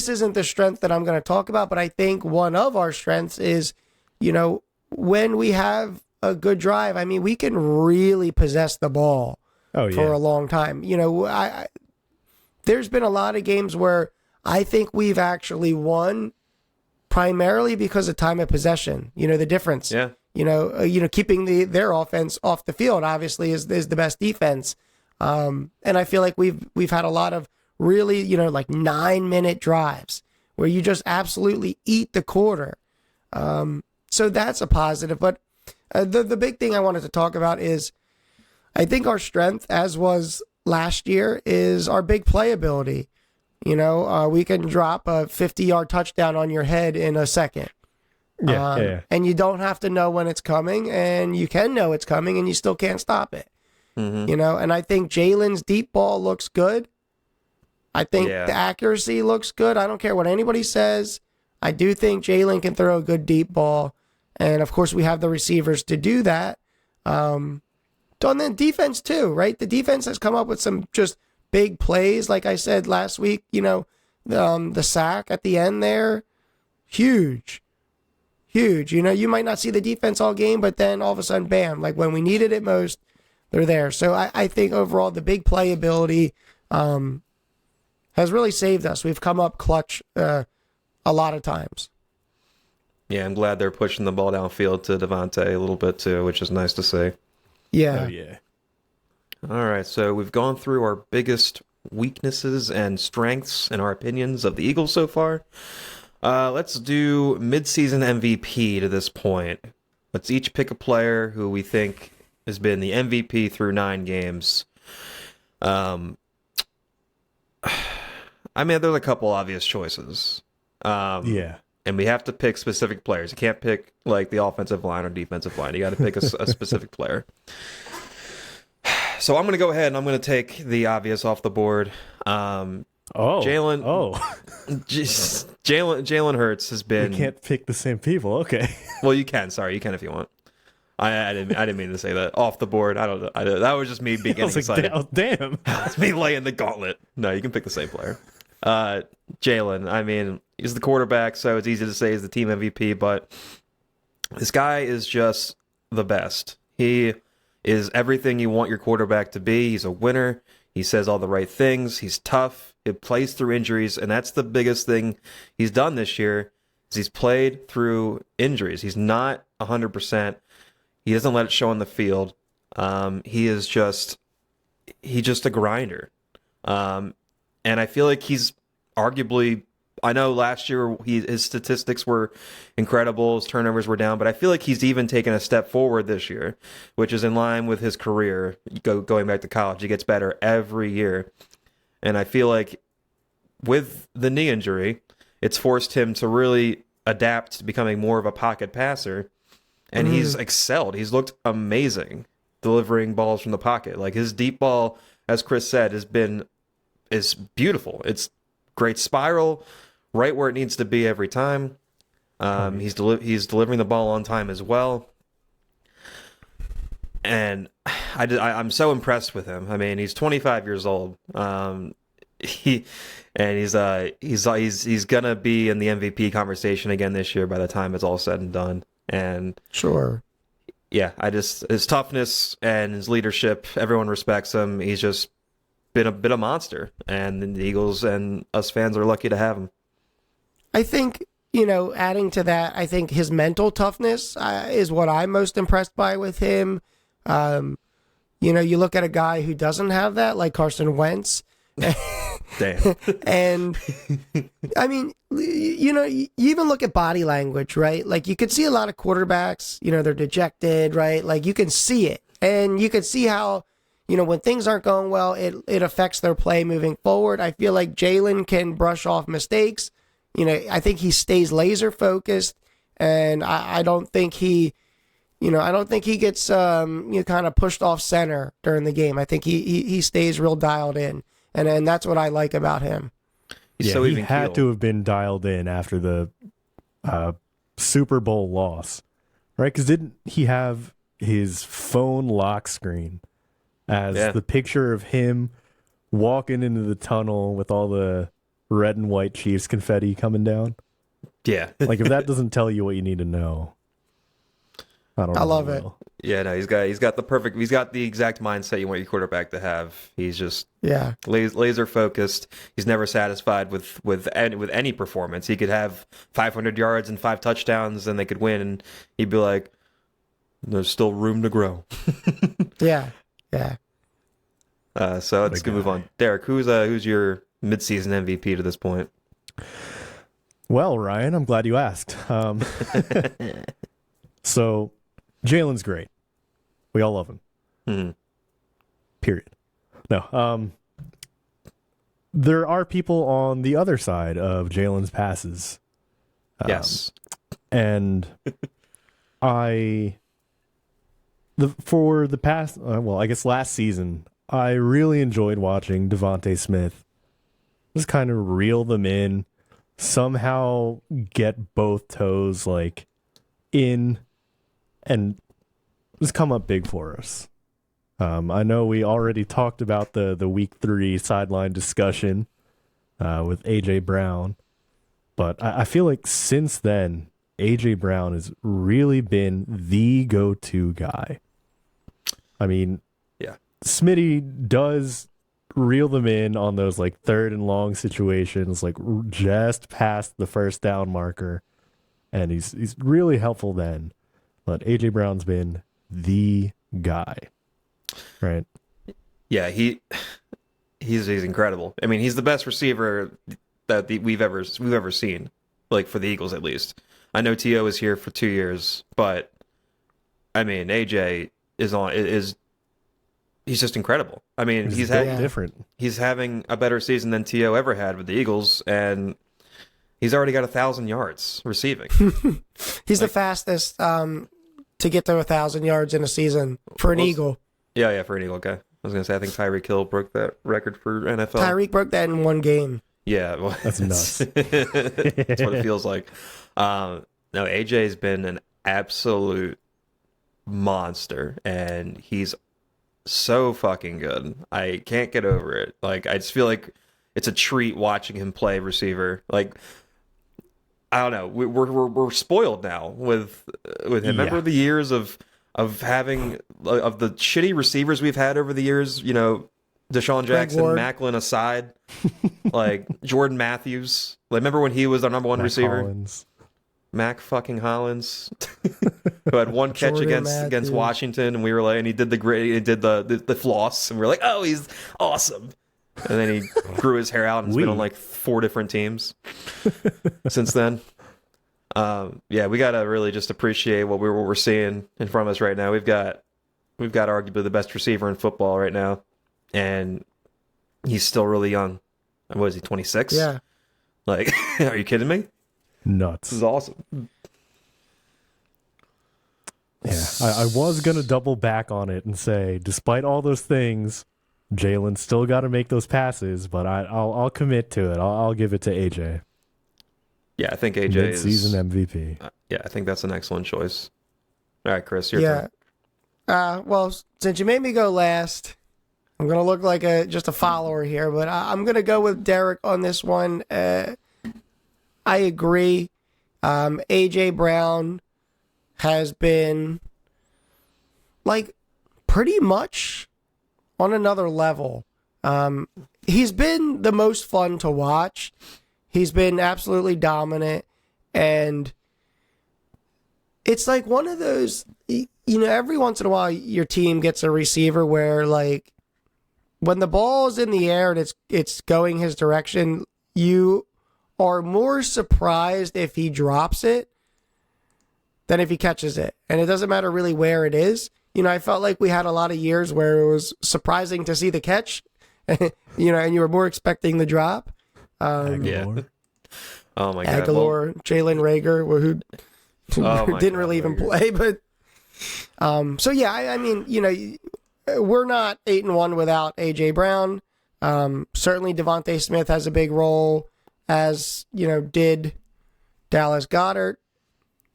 isn't the strength that I'm going to talk about, but I think one of our strengths is when we have a good drive, we can really possess the ball for a long time. There's been a lot of games where I think we've actually won primarily because of time of possession. The difference. Yeah. Keeping their offense off the field obviously is the best defense. And I feel like we've had a lot of really, like 9-minute drives where you just absolutely eat the quarter. So that's a positive. But the big thing I wanted to talk about is I think our strength, as was last year, is our big playability. We can drop a 50-yard touchdown on your head in a second. Yeah. And you don't have to know when it's coming, and you can know it's coming, and you still can't stop it. Mm-hmm. And I think Jalen's deep ball looks good. I think the accuracy looks good. I don't care what anybody says. I do think Jalen can throw a good deep ball. And, of course, we have the receivers to do that. On the defense, too, right? The defense has come up with some just big plays. Like I said last week, the sack at the end there, huge. You might not see the defense all game, but then all of a sudden, bam, like when we needed it most, they're there. So I think overall the big playability has really saved us. We've come up clutch a lot of times. Yeah, I'm glad they're pushing the ball downfield to Devontae a little bit too, which is nice to see. Yeah. Oh, yeah. All right, so we've gone through our biggest weaknesses and strengths and our opinions of the Eagles so far. Let's do midseason MVP to this point. Let's each pick a player who we think has been the MVP through 9 games. There's a couple obvious choices. Yeah. and we have to pick specific players. You can't pick like the offensive line or defensive line. You got to pick a specific player. So I'm going to go ahead and I'm going to take the obvious off the board. Jalen. Jalen Hurts has been. We can't pick the same people. Okay. Well, you can. Sorry, you can if you want. I didn't mean to say that off the board. I don't know. That was just me being getting excited. Damn. That's me laying the gauntlet. No, you can pick the same player. Jalen. I mean, he's the quarterback, so it's easy to say he's the team MVP. But this guy is just the best. He is everything you want your quarterback to be. He's a winner. He says all the right things. He's tough. He plays through injuries, and that's the biggest thing he's done this year. Is he's played through injuries. He's not 100%. He doesn't let it show on the field. He's just a grinder. And I feel like he's arguably, I know last year his statistics were incredible, his turnovers were down, but I feel like he's even taken a step forward this year, which is in line with his career. Going back to college, he gets better every year. And I feel like with the knee injury, it's forced him to really adapt to becoming more of a pocket passer. And he's excelled. He's looked amazing delivering balls from the pocket. Like his deep ball, as Chris said, is beautiful. It's great spiral, right where it needs to be every time. He's delivering the ball on time as well. And I'm so impressed with him. I mean, he's 25 years old. He's gonna be in the MVP conversation again this year by the time it's all said and done. And sure, yeah, his toughness and his leadership, everyone respects him. He's just been a monster, and the Eagles and us fans are lucky to have him. I think, adding to that, I think his mental toughness is what I'm most impressed by with him. You look at a guy who doesn't have that, like Carson Wentz. Damn. And I mean, you even look at body language, right? Like you could see a lot of quarterbacks, they're dejected, right? Like you can see it, and you can see how, when things aren't going well, it affects their play moving forward. I feel like Jalen can brush off mistakes. I think he stays laser focused, and I don't think he gets kind of pushed off center during the game. I think he stays real dialed in. And that's what I like about him. He's so he even had keeled. to have been dialed in after the Super Bowl loss, right? Because didn't he have his phone lock screen as the picture of him walking into the tunnel with all the red and white Chiefs confetti coming down? Yeah. Like, if that doesn't tell you what you need to know, I don't know. I love it. Yeah, no, he's got the exact mindset you want your quarterback to have. He's just laser focused. He's never satisfied with any performance. He could have 500 yards and 5 touchdowns, and they could win, and he'd be like, "There's still room to grow." Yeah. So let's move on. Derek, who's your midseason MVP to this point? Well, Ryan, I'm glad you asked. So, Jalen's great. We all love him. Mm-hmm. Period. No. There are people on the other side of Jalen's passes. Yes. And for the past, I guess last season, I really enjoyed watching Devontae Smith just kind of reel them in, somehow get both toes like in, and just come up big for us. I know we already talked about the week 3 sideline discussion with AJ Brown, but I feel like since then, AJ Brown has really been the go-to guy. I mean, Smitty does reel them in on those like 3rd and long situations, like just past the first down marker, and he's really helpful then. But AJ Brown's been the guy, right? Yeah, he's incredible. I mean, he's the best receiver that we've ever seen, like for the Eagles at least. I know T.O. is here for 2 years, but I mean, AJ he's just incredible. I mean, he's different. He's having a better season than T.O. ever had with the Eagles, and He's already got 1,000 yards receiving. He's the fastest to get to 1,000 yards in a season for an Eagle. Yeah, for an Eagle. Okay. I was going to say, I think Tyreek Hill broke that record for NFL. Tyreek broke that in one game. Yeah. Well, That's nuts. That's what it feels like. No, AJ's been an absolute monster, and he's so fucking good. I can't get over it. Like, I just feel like it's a treat watching him play receiver. Like, I don't know. We're spoiled now with him. Yeah. Remember the years of having of the shitty receivers we've had over the years. You know, Deshaun Jackson, Macklin aside, like Jordan Matthews. Like, remember when he was our number one receiver? Hollins. Mac fucking Hollins, who had one catch against Washington, and we were like, and he did the floss, and we were like, oh, he's awesome. And then he grew his hair out and has been on like 4 different teams since then. Yeah, we gotta really just appreciate what we're seeing in front of us right now. We've got arguably the best receiver in football right now, and he's still really young. What is he, 26? Yeah. Like, are you kidding me? Nuts. This is awesome. Yeah, I was going to double back on it and say, despite all those things, Jalen's still got to make those passes, but I'll commit to it. I'll give it to AJ. Yeah, I think AJ is mid-season MVP. Yeah, I think that's an excellent choice. All right, Chris, your turn. Well, since you made me go last, I'm going to look like just a follower here, but I'm going to go with Derek on this one. I agree. A.J. Brown has been, like, pretty much on another level. He's been the most fun to watch. He's been absolutely dominant. And it's like one of those, you know, every once in a while your team gets a receiver where, like, when the ball is in the air and it's going his direction, you are more surprised if he drops it than if he catches it. And it doesn't matter really where it is. You know, I felt like we had a lot of years where it was surprising to see the catch, you know, and you were more expecting the drop. Yeah. Oh my God. Aguilar, Jalen Reagor, who didn't really even play, but so yeah, I mean, you know, we're not 8-1 without AJ Brown. Certainly Devontae Smith has a big role, as you know, did Dallas Goedert.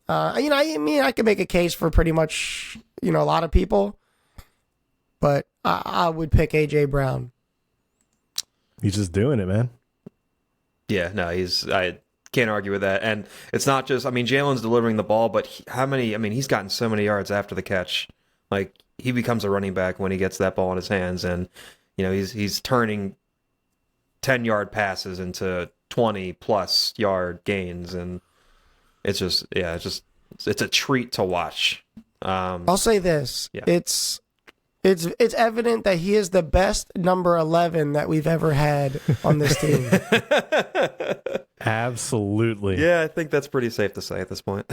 You know, I mean, I can make a case for pretty much, you know, a lot of people, but I would pick AJ Brown. He's just doing it, man. Yeah, no, I can't argue with that. And it's not just, I mean, Jalen's delivering the ball, but he's gotten so many yards after the catch. Like, he becomes a running back when he gets that ball in his hands, and you know, he's turning 10-yard passes into 20+ yard gains, and it's just, yeah, it's a treat to watch. I'll say this. Yeah. It's evident that he is the best number 11 that we've ever had on this team. Absolutely. Yeah, I think that's pretty safe to say at this point.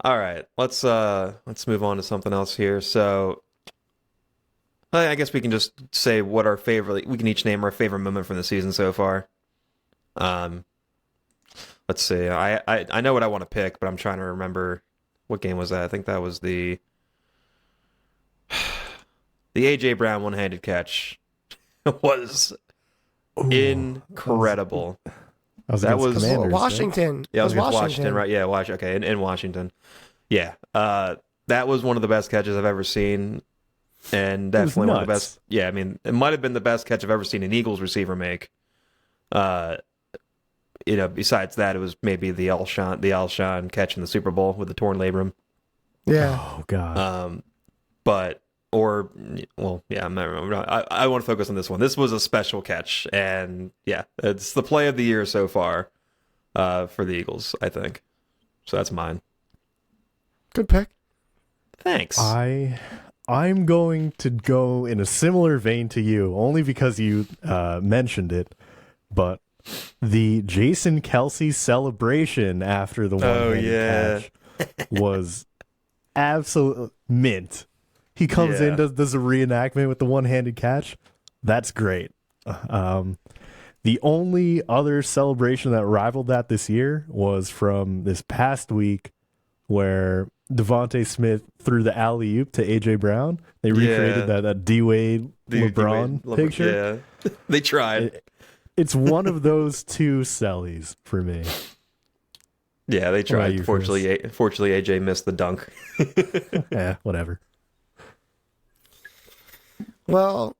All right, let's move on to something else here. So I guess we can just say what our favorite. We can each name our favorite moment from the season so far. Let's see. I know what I want to pick, but I'm trying to remember what game was that. I think that was the AJ Brown one-handed catch. was incredible. That was Washington. Right? Yeah, I was against Washington, right? Yeah, okay, in Washington. Yeah, that was one of the best catches I've ever seen, and definitely one of the best. Yeah, I mean, it might have been the best catch I've ever seen an Eagles receiver make. You know, besides that, it was maybe the Alshon catch in the Super Bowl with the torn labrum. Yeah. Oh God. I want to focus on this one. This was a special catch, and yeah, it's the play of the year so far for the Eagles, I think. So that's mine. Good pick. Thanks. I'm going to go in a similar vein to you, only because you mentioned it, but the Jason Kelsey celebration after the one-handed catch was absolute mint. He comes in, does a reenactment with the one-handed catch. That's great. The only other celebration that rivaled that this year was from this past week where Devontae Smith threw the alley-oop to A.J. Brown. They recreated that D-Wade LeBron picture. Yeah, they tried. It's one of those two sellies for me. Yeah, they tried. You, Fortunately, AJ missed the dunk. Yeah, whatever. Well,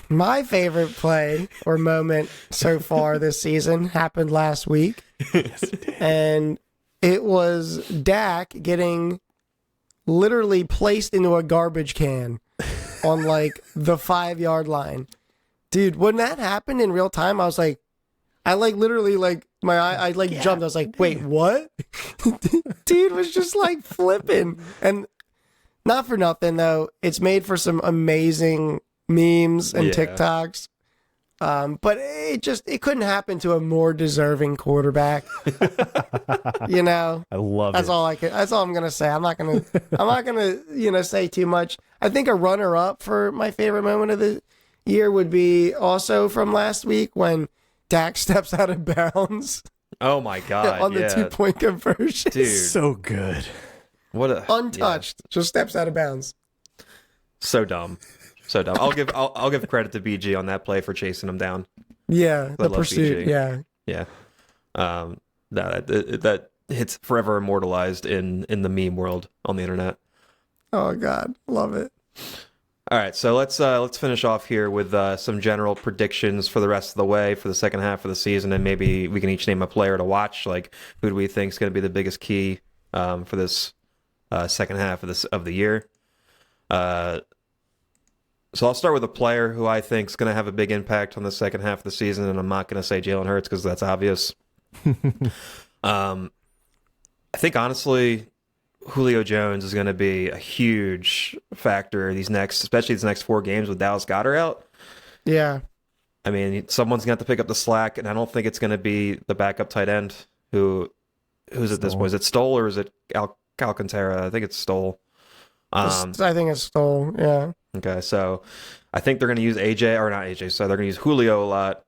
my favorite play or moment so far this season happened last week. Yes, it did. And it was Dak getting literally placed into a garbage can on like the 5-yard line. Dude, when that happened in real time, I was like, I like literally like my eye, I like jumped. I was like, wait, what? Dude was just like flipping. And not for nothing though, it's made for some amazing memes and TikToks. But it couldn't happen to a more deserving quarterback. You know, I love that's it. That's all I'm gonna say. I'm not gonna say too much. I think a runner up for my favorite moment of the year would be also from last week when Dak steps out of bounds. Oh my god! On the 2-point conversion, dude, so good. What a untouched, just steps out of bounds. So dumb. So dumb. I'll give credit to BG on that play for chasing him down. Yeah, the pursuit. BG. Yeah. That hits forever immortalized in the meme world on the internet. Oh God, love it. All right, so let's finish off here with some general predictions for the rest of the way for the second half of the season, and maybe we can each name a player to watch. Like, who do we think is going to be the biggest key for this second half of the year? So I'll start with a player who I think is going to have a big impact on the second half of the season, and I'm not going to say Jalen Hurts because that's obvious. I think, honestly, Julio Jones is going to be a huge factor especially these next 4 games with Dallas Goedert out. Yeah. I mean, someone's going to have to pick up the slack, and I don't think it's going to be the backup tight end who's at this point. Is it Stoll or is it Alcantara? I think it's Stoll. I think it's Stoll, yeah. Okay, so I think they're going to use so they're going to use Julio a lot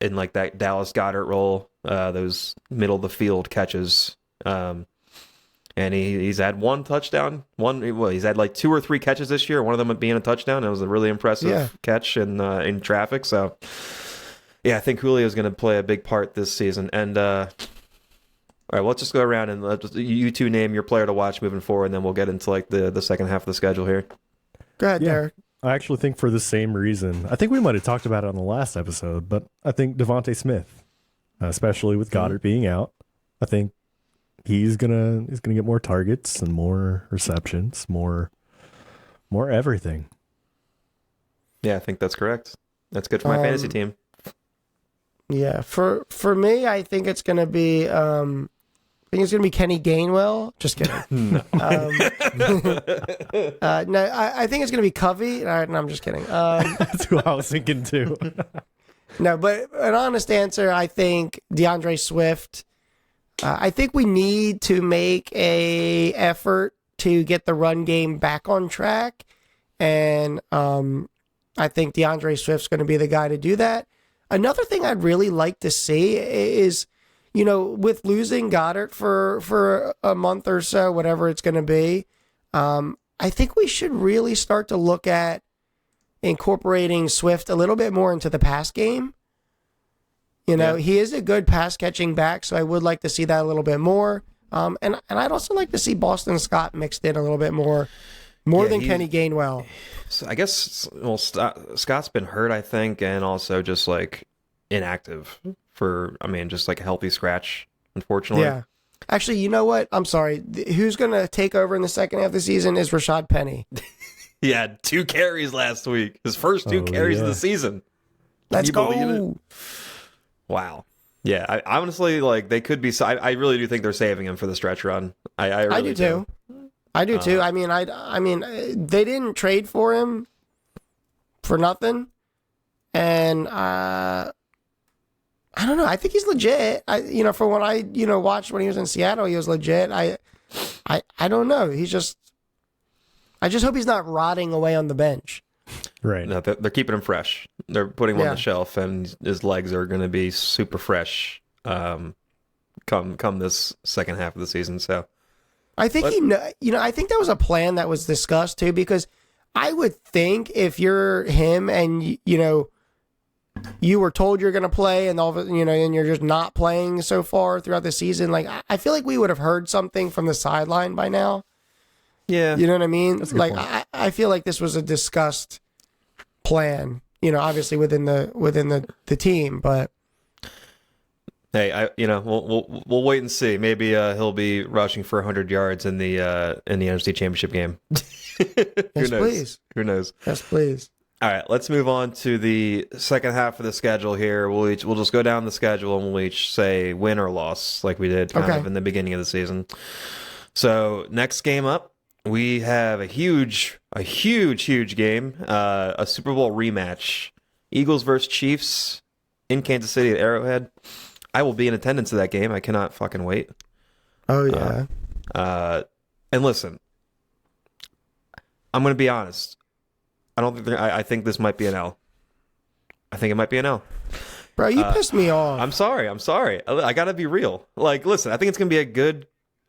in like that Dallas Goedert role, those middle of the field catches. And he's had one touchdown. He's had like 2 or 3 catches this year. One of them being a touchdown. It was a really impressive catch in traffic. So yeah, I think Julio is going to play a big part this season. And all right, well, let's just go around and you two name your player to watch moving forward, and then we'll get into like the second half of the schedule here. Go ahead, Derek. I actually think for the same reason. I think we might have talked about it on the last episode, but I think Devontae Smith, especially with Goddard being out, I think he's gonna get more targets and more receptions, more everything. Yeah, I think that's correct. That's good for my fantasy team. Yeah, for me, I think it's gonna be Kenny Gainwell. Just kidding. No, I think it's gonna be Covey. No, I'm just kidding. That's who I was thinking too. No, but an honest answer, I think DeAndre Swift. I think we need to make a effort to get the run game back on track, and I think DeAndre Swift's going to be the guy to do that. Another thing I'd really like to see is, with losing Goddard for a month or so, whatever it's going to be, I think we should really start to look at incorporating Swift a little bit more into the pass game. He is a good pass catching back, so I would like to see that a little bit more. And I'd also like to see Boston Scott mixed in a little bit more than Kenny Gainwell. So I guess Scott's been hurt, I think, and also just like inactive just like a healthy scratch, unfortunately. Yeah. Actually, you know what? I'm sorry. Who's going to take over in the second half of the season is Rashad Penny. He had 2 carries last week. His first 2 carries of the season. Let's go. Believe it? Wow. Yeah, I honestly, they could be. I really do think they're saving him for the stretch run. I really do. I do too. I mean, they didn't trade for him for nothing, and I don't know. I think he's legit. For what I watched when he was in Seattle, he was legit. I don't know. I just hope he's not rotting away on the bench. Right. No, they're keeping him fresh. They're putting him on Yeah. the shelf, and his legs are going to be super fresh come this second half of the season. So I think I think that was a plan that was discussed too, because I would think if you're him and you were told you're going to play and and you're just not playing so far throughout the season, like I feel like we would have heard something from the sideline by now. yeah, You know what I mean? That's a good Like point. I feel like this was a discussed plan, obviously within the team, but hey, we'll wait and see. Maybe he'll be rushing for 100 yards in the NFC Championship game. Who yes, knows? please. Who knows? Yes, please. All right, let's move on to the second half of the schedule here. We'll just go down the schedule and we'll each say win or loss, like we did kind of in the beginning of the season. So next game up, we have a huge game, a Super Bowl rematch, Eagles versus Chiefs in Kansas City at Arrowhead. I will be in attendance of that game. I cannot fucking wait. Oh yeah. And listen, I'm going to be honest. I think this might be an L. I think it might be an L. Bro, you pissed me off. I'm sorry. I got to be real. Like, listen, I think it's going to be a good,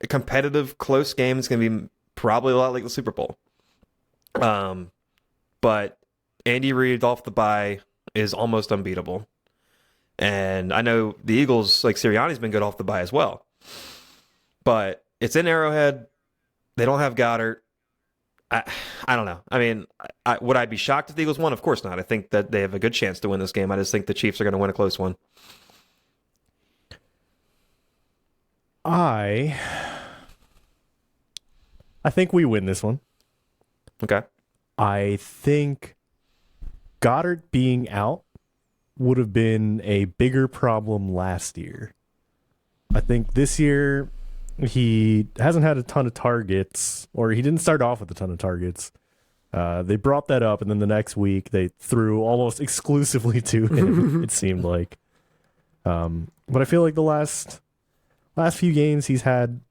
competitive, close game. It's going to be probably a lot like the Super Bowl. But Andy Reid off the bye is almost unbeatable. And I know the Eagles, like Sirianni's been good off the bye as well. But it's in Arrowhead. They don't have Goddard. I don't know. I mean, would I be shocked if the Eagles won? Of course not. I think that they have a good chance to win this game. I just think the Chiefs are going to win a close one. I think we win this one. Okay. I think Goddard being out would have been a bigger problem last year. I think this year he hasn't had a ton of targets, or he didn't start off with a ton of targets. They brought that up, and then the next week they threw almost exclusively to him, it seemed like. But I feel like the last few games he's had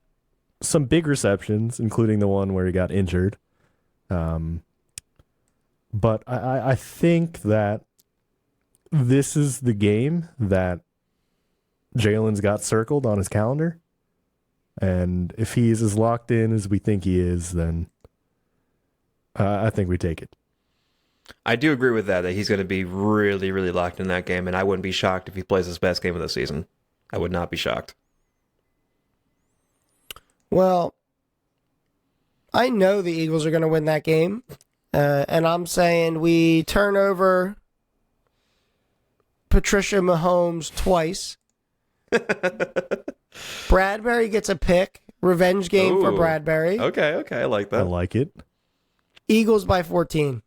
some big receptions, including the one where he got injured. But I think that this is the game that Jalen's got circled on his calendar. And if he's as locked in as we think he is, then I think we take it. I do agree with that he's going to be really, really locked in that game, and I wouldn't be shocked if he plays his best game of the season. I would not be shocked. Well, I know the Eagles are going to win that game, and I'm saying we turn over Patricia Mahomes twice. Bradbury gets a pick. Revenge game for Ooh. Bradbury. Okay, I like I that. like it. Eagles by 14.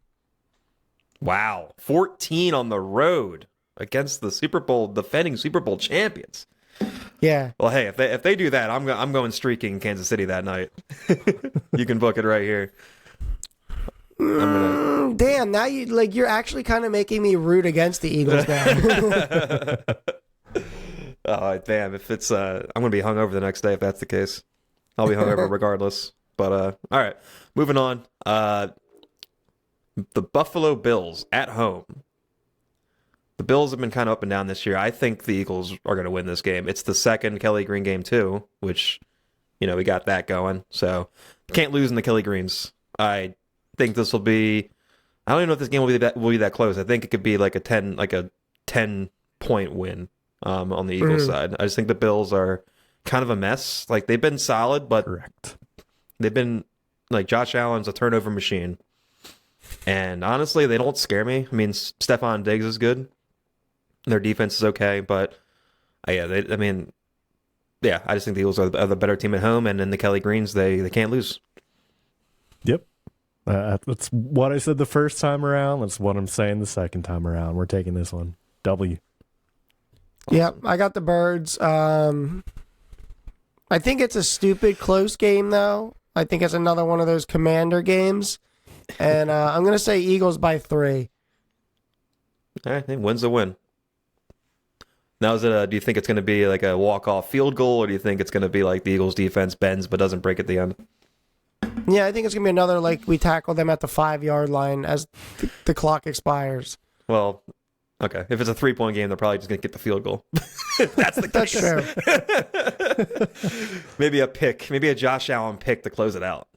Wow, 14 on the road against the defending Super Bowl champions. Yeah. Well, hey, if they do that, I'm going streaking in Kansas City that night. You can book it right here. Damn, now you're actually kind of making me root against the Eagles now. Oh, damn! If it's I'm gonna be hungover the next day if that's the case. I'll be hungover regardless. But all right, moving on. The Buffalo Bills at home. The Bills have been kind of up and down this year. I think the Eagles are going to win this game. It's the second Kelly Green game too, which we got that going. So can't lose in the Kelly Greens. I think this will be. I don't even know if this game will be that close. I think it could be like a 10-point win on the Eagles side. I just think the Bills are kind of a mess. Like they've been solid, but Correct. they've been like Josh Allen's a turnover machine. And honestly, they don't scare me. I mean, Stephon Diggs is good. Their defense is okay, but I just think the Eagles are the better team at home, and in the Kelly Greens, they can't lose. Yep. That's what I said the first time around. That's what I'm saying the second time around. We're taking this one. W. Yep, I got the Birds. I think it's a stupid close game, though. I think it's another one of those Commander games. And I'm going to say Eagles by 3. All right, win's a win. Now, do you think it's going to be like a walk-off field goal, or do you think it's going to be like the Eagles defense bends but doesn't break at the end? Yeah, I think it's going to be another, like, we tackle them at the 5-yard line as the clock expires. Well, okay. If it's a 3-point game, they're probably just going to get the field goal. That's the That's case. true. Maybe a pick. Maybe a Josh Allen pick to close it out.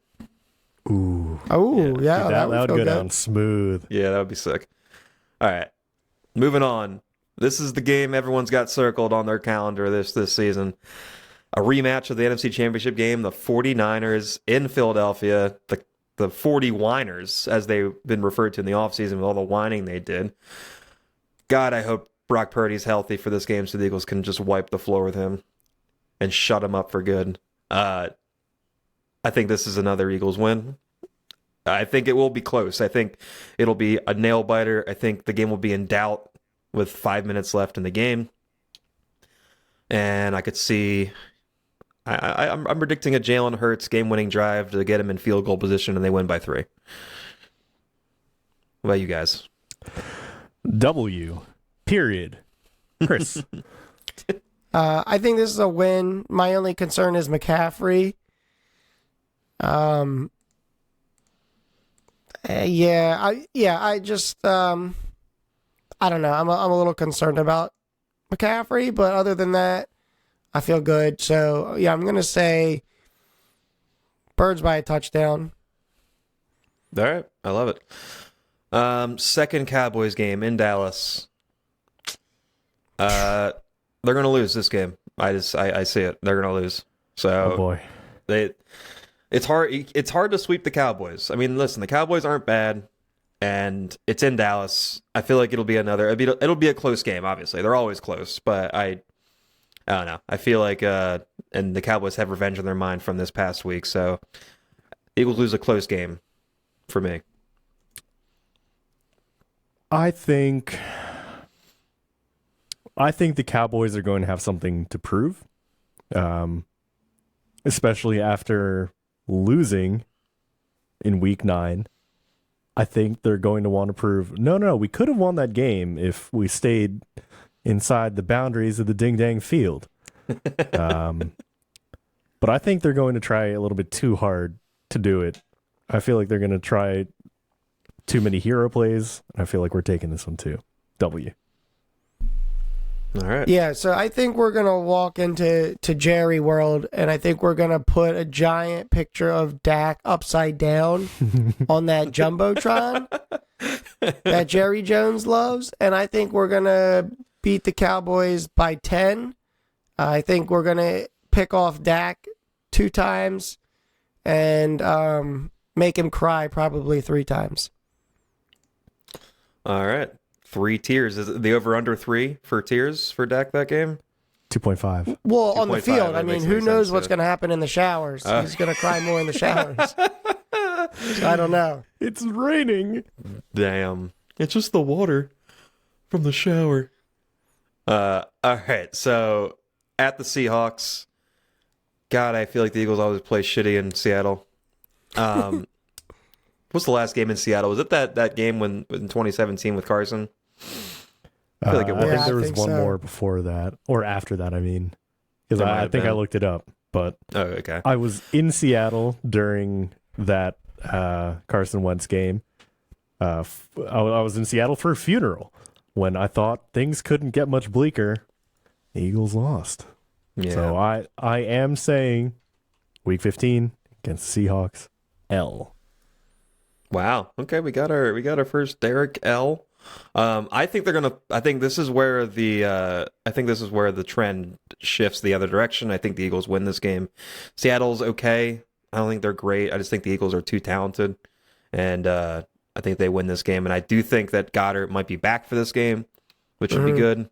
Ooh. Oh, yeah. That would feel go good. down smooth. Yeah, that would be sick. All right. Moving on. This is the game everyone's got circled on their calendar this season. A rematch of the NFC Championship game, the 49ers in Philadelphia, the 40 whiners, as they've been referred to in the offseason with all the whining they did. God, I hope Brock Purdy's healthy for this game so the Eagles can just wipe the floor with him and shut him up for good. I think this is another Eagles win. I think it will be close. I think it'll be a nail biter. I think the game will be in doubt with 5 minutes left in the game. And I could see... I'm predicting a Jalen Hurts game-winning drive to get him in field goal position, and they win by 3. What about you guys? W. Period. Chris. I think this is a win. My only concern is McCaffrey. I just I don't know. I'm a little concerned about McCaffrey, but other than that, I feel good. So yeah, I'm gonna say Birds by a touchdown. All right, I love it. Second Cowboys game in Dallas. They're gonna lose this game. I see it. They're gonna lose. So Oh boy. It's hard to sweep the Cowboys. I mean, listen, the Cowboys aren't bad, and it's in Dallas. I feel like it'll be a close game. Obviously, they're always close, but I don't know. I feel like and the Cowboys have revenge on their mind from this past week, so Eagles lose a close game for me. I think the Cowboys are going to have something to prove, especially after losing in Week 9. I think they're going to want to prove, no, we could have won that game if we stayed inside the boundaries of the ding-dang field. But I think they're going to try a little bit too hard to do it. I feel like they're going to try too many hero plays. I feel like we're taking this one too. W. All right. Yeah, so I think we're gonna walk into Jerry World, and I think we're gonna put a giant picture of Dak upside down on that jumbotron that Jerry Jones loves, and I think we're gonna beat the Cowboys by 10. I think we're gonna pick off Dak 2 times and make him cry probably 3 times. All right. 3 tiers. Is it the over-under 3 for tiers for Dak that game? 2.5. Well, on the 2.5, field, that I mean, makes who no knows sense, what's yeah. going to happen in the showers? He's going to cry more in the showers. So I don't know. It's raining. Damn. It's just the water from the shower. All right. So, at the Seahawks. God, I feel like the Eagles always play shitty in Seattle. What's the last game in Seattle? Was it that game in 2017 with Carson? I feel like it was. I think Yeah, there I was think one so. more before that, or after that, I mean. Because There might I have think I been. looked it up, but Oh, okay. I was in Seattle during that Carson Wentz game. I was in Seattle for a funeral when I thought things couldn't get much bleaker. The Eagles lost. Yeah. So I am saying Week 15 against the Seahawks, L. Wow. Okay, we got our first Derek L. I think this is where the trend shifts the other direction. I think the Eagles win this game. Seattle's okay. I don't think they're great. I just think the Eagles are too talented, and I think they win this game. And I do think that Goddard might be back for this game, which would be good.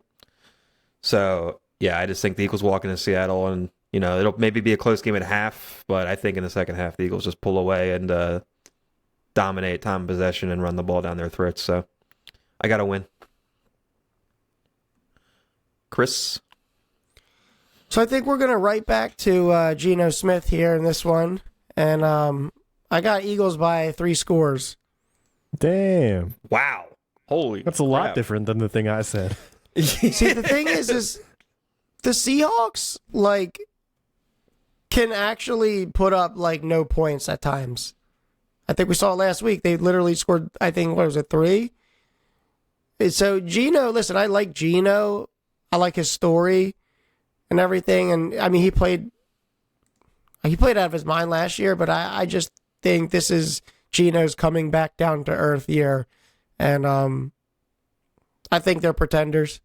So yeah, I just think the Eagles walk into Seattle, and it'll maybe be a close game at half, but I think in the second half the Eagles just pull away and dominate time of possession and run the ball down their throats. So I got to win. Chris? So I think we're going to right back to Geno Smith here in this one. And I got Eagles by 3 scores. Damn. Wow. Holy That's a lot crap. different than the thing I said. See, the thing is the Seahawks, can actually put up like no points at times. I think we saw it last week. They literally scored, I think, what was it, 3? So Geno, listen, I like Geno. I like his story and everything. And I mean, he played out of his mind last year, but I just think this is Geno's coming back down to earth year. And I think they're pretenders.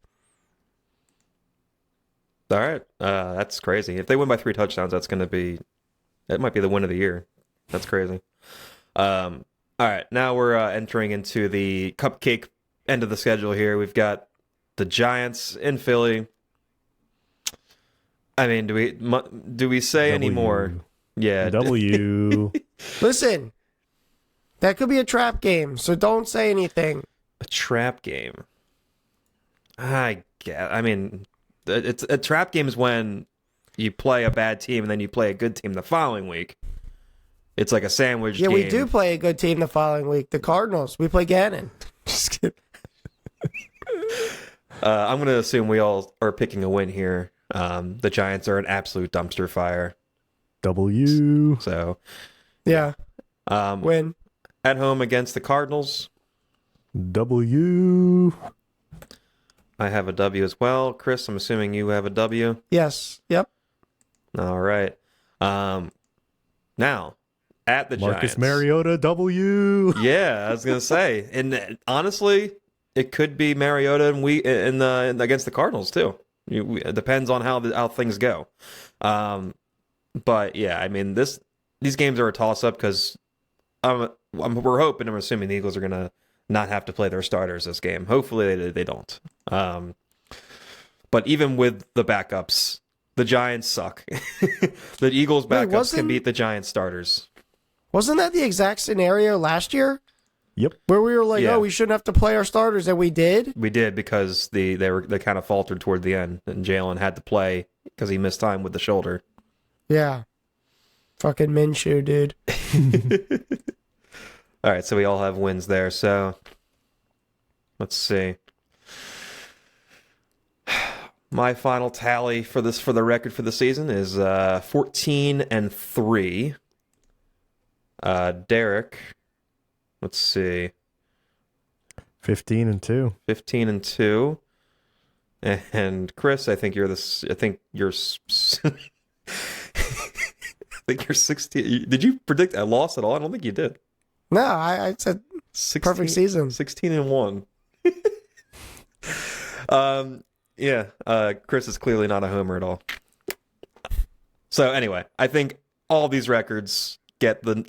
All right. That's crazy. If they win by 3 touchdowns, that might be the win of the year. That's crazy. All right. Now we're entering into the cupcake end of the schedule here. We've got the Giants in Philly. I mean, do we say any more? Yeah. W. Listen, that could be a trap game, so don't say anything. A trap game. I mean, it's a trap game is when you play a bad team and then you play a good team the following week. It's like a sandwich game. Yeah, we do play a good team the following week. The Cardinals. We play Gannon. Just kidding. I'm going to assume we all are picking a win here. The Giants are an absolute dumpster fire. W. So, yeah. Win. At home against the Cardinals. W. I have a W as well. Chris, I'm assuming you have a W. Yes. Yep. All right. Now, at the Marcus Giants. Mariota, W. Yeah, I was gonna say, and honestly, it could be Mariota and against the Cardinals too. It depends on how things go. But yeah, I mean these games are a toss up because we're hoping, I'm assuming the Eagles are gonna not have to play their starters this game. Hopefully they don't. But even with the backups, the Giants suck. The Eagles backups can beat the Giants starters. Wasn't that the exact scenario last year? Yep. Where we were like, oh, we shouldn't have to play our starters, and we did? We did because they kind of faltered toward the end, and Jalen had to play because he missed time with the shoulder. Yeah. Fucking Minshew, dude. All right, so we all have wins there. So let's see. My final tally for the record for the season is 14-3. Derek, let's see. 15-2. 15-2. And Chris, I think you're 16. Did you predict a loss at all? I don't think you did. No, I said 16, perfect season. 16-1. Yeah, Chris is clearly not a homer at all. So anyway, I think all these records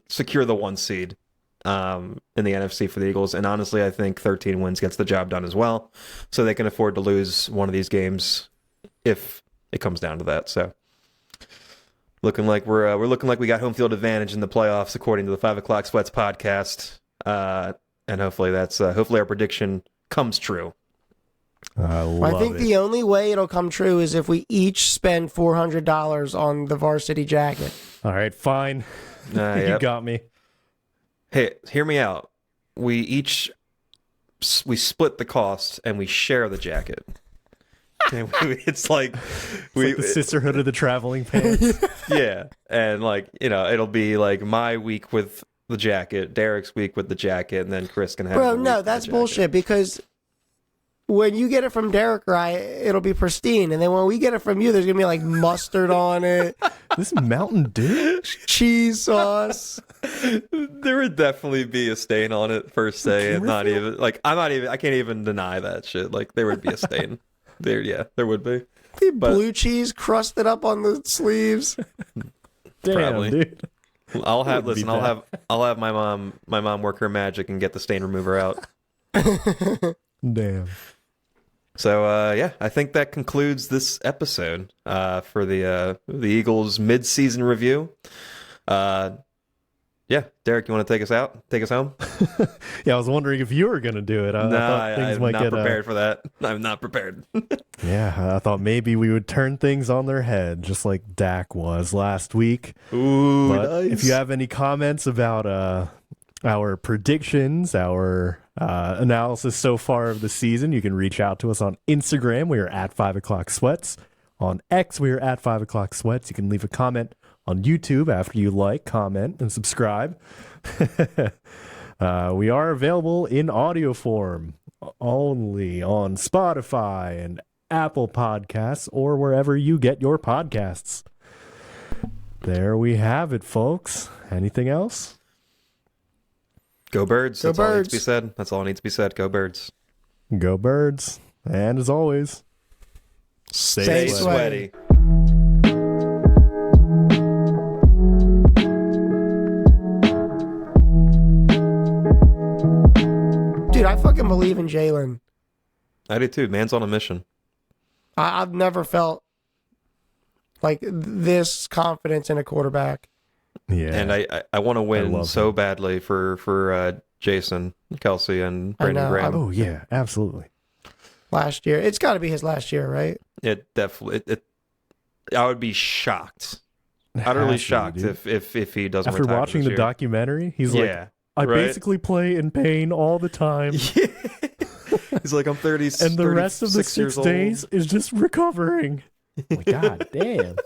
secure the 1 seed in the NFC for the Eagles, and honestly, I think 13 wins gets the job done as well, so they can afford to lose one of these games if it comes down to that. So looking like we're looking like we got home field advantage in the playoffs, according to the 5 O'Clock Sweats podcast, and hopefully hopefully our prediction comes true. I think the only way it'll come true is if we each spend $400 on the varsity jacket. All right, fine. You got me. Hey, hear me out. We split the cost and we share the jacket. It's like the sisterhood of the traveling pants. Yeah, and it'll be like my week with the jacket, Derek's week with the jacket, and then Chris can have. Bro, no, that's bullshit because when you get it from Derek or it'll be pristine, and then when we get it from you, there's gonna be like mustard on it. This is Mountain Dew, cheese sauce. There would definitely be a stain on it first day, and I can't even deny that shit. Like there would be a stain. There would be. Blue cheese crusted up on the sleeves. Damn, probably. Dude. I'll have my mom work her magic and get the stain remover out. Damn. So I think that concludes this episode for the Eagles mid-season review. Derek, you want to take us out? Take us home? Yeah, I was wondering if you were going to do it. I'm not prepared for that. I'm not prepared. Yeah, I thought maybe we would turn things on their head, just like Dak was last week. Ooh, but nice. If you have any comments about our predictions, our analysis so far of the season, you can reach out to us on Instagram. We are at 5 O'Clock Sweats. On X, we are at 5 O'Clock Sweats. You can leave a comment on YouTube after you like, comment, and subscribe. We are available in audio form only on Spotify and Apple Podcasts or wherever you get your podcasts. There we have it, folks. Anything else? Go Birds. Go That's all that needs Birds. to be said. That's all that needs to be said. Go Birds. Go Birds. And as always, Stay sweaty. Dude, I fucking believe in Jalen. I do too. Man's on a mission. I've never felt like this confidence in a quarterback. yeah. And I want to win love so him. badly for Jason, Kelsey, and Brandon know. Graham. Oh, yeah, absolutely. Last year, it's got to be his last year, right? It definitely. I would be shocked, utterly Has to, shocked dude. if he doesn't. After retire watching this the year. documentary, he's yeah, like, I right? basically play in pain all the time. Yeah. He's like, I'm 30, And the rest of the 36 years 6 days is just recovering. Like, God damn.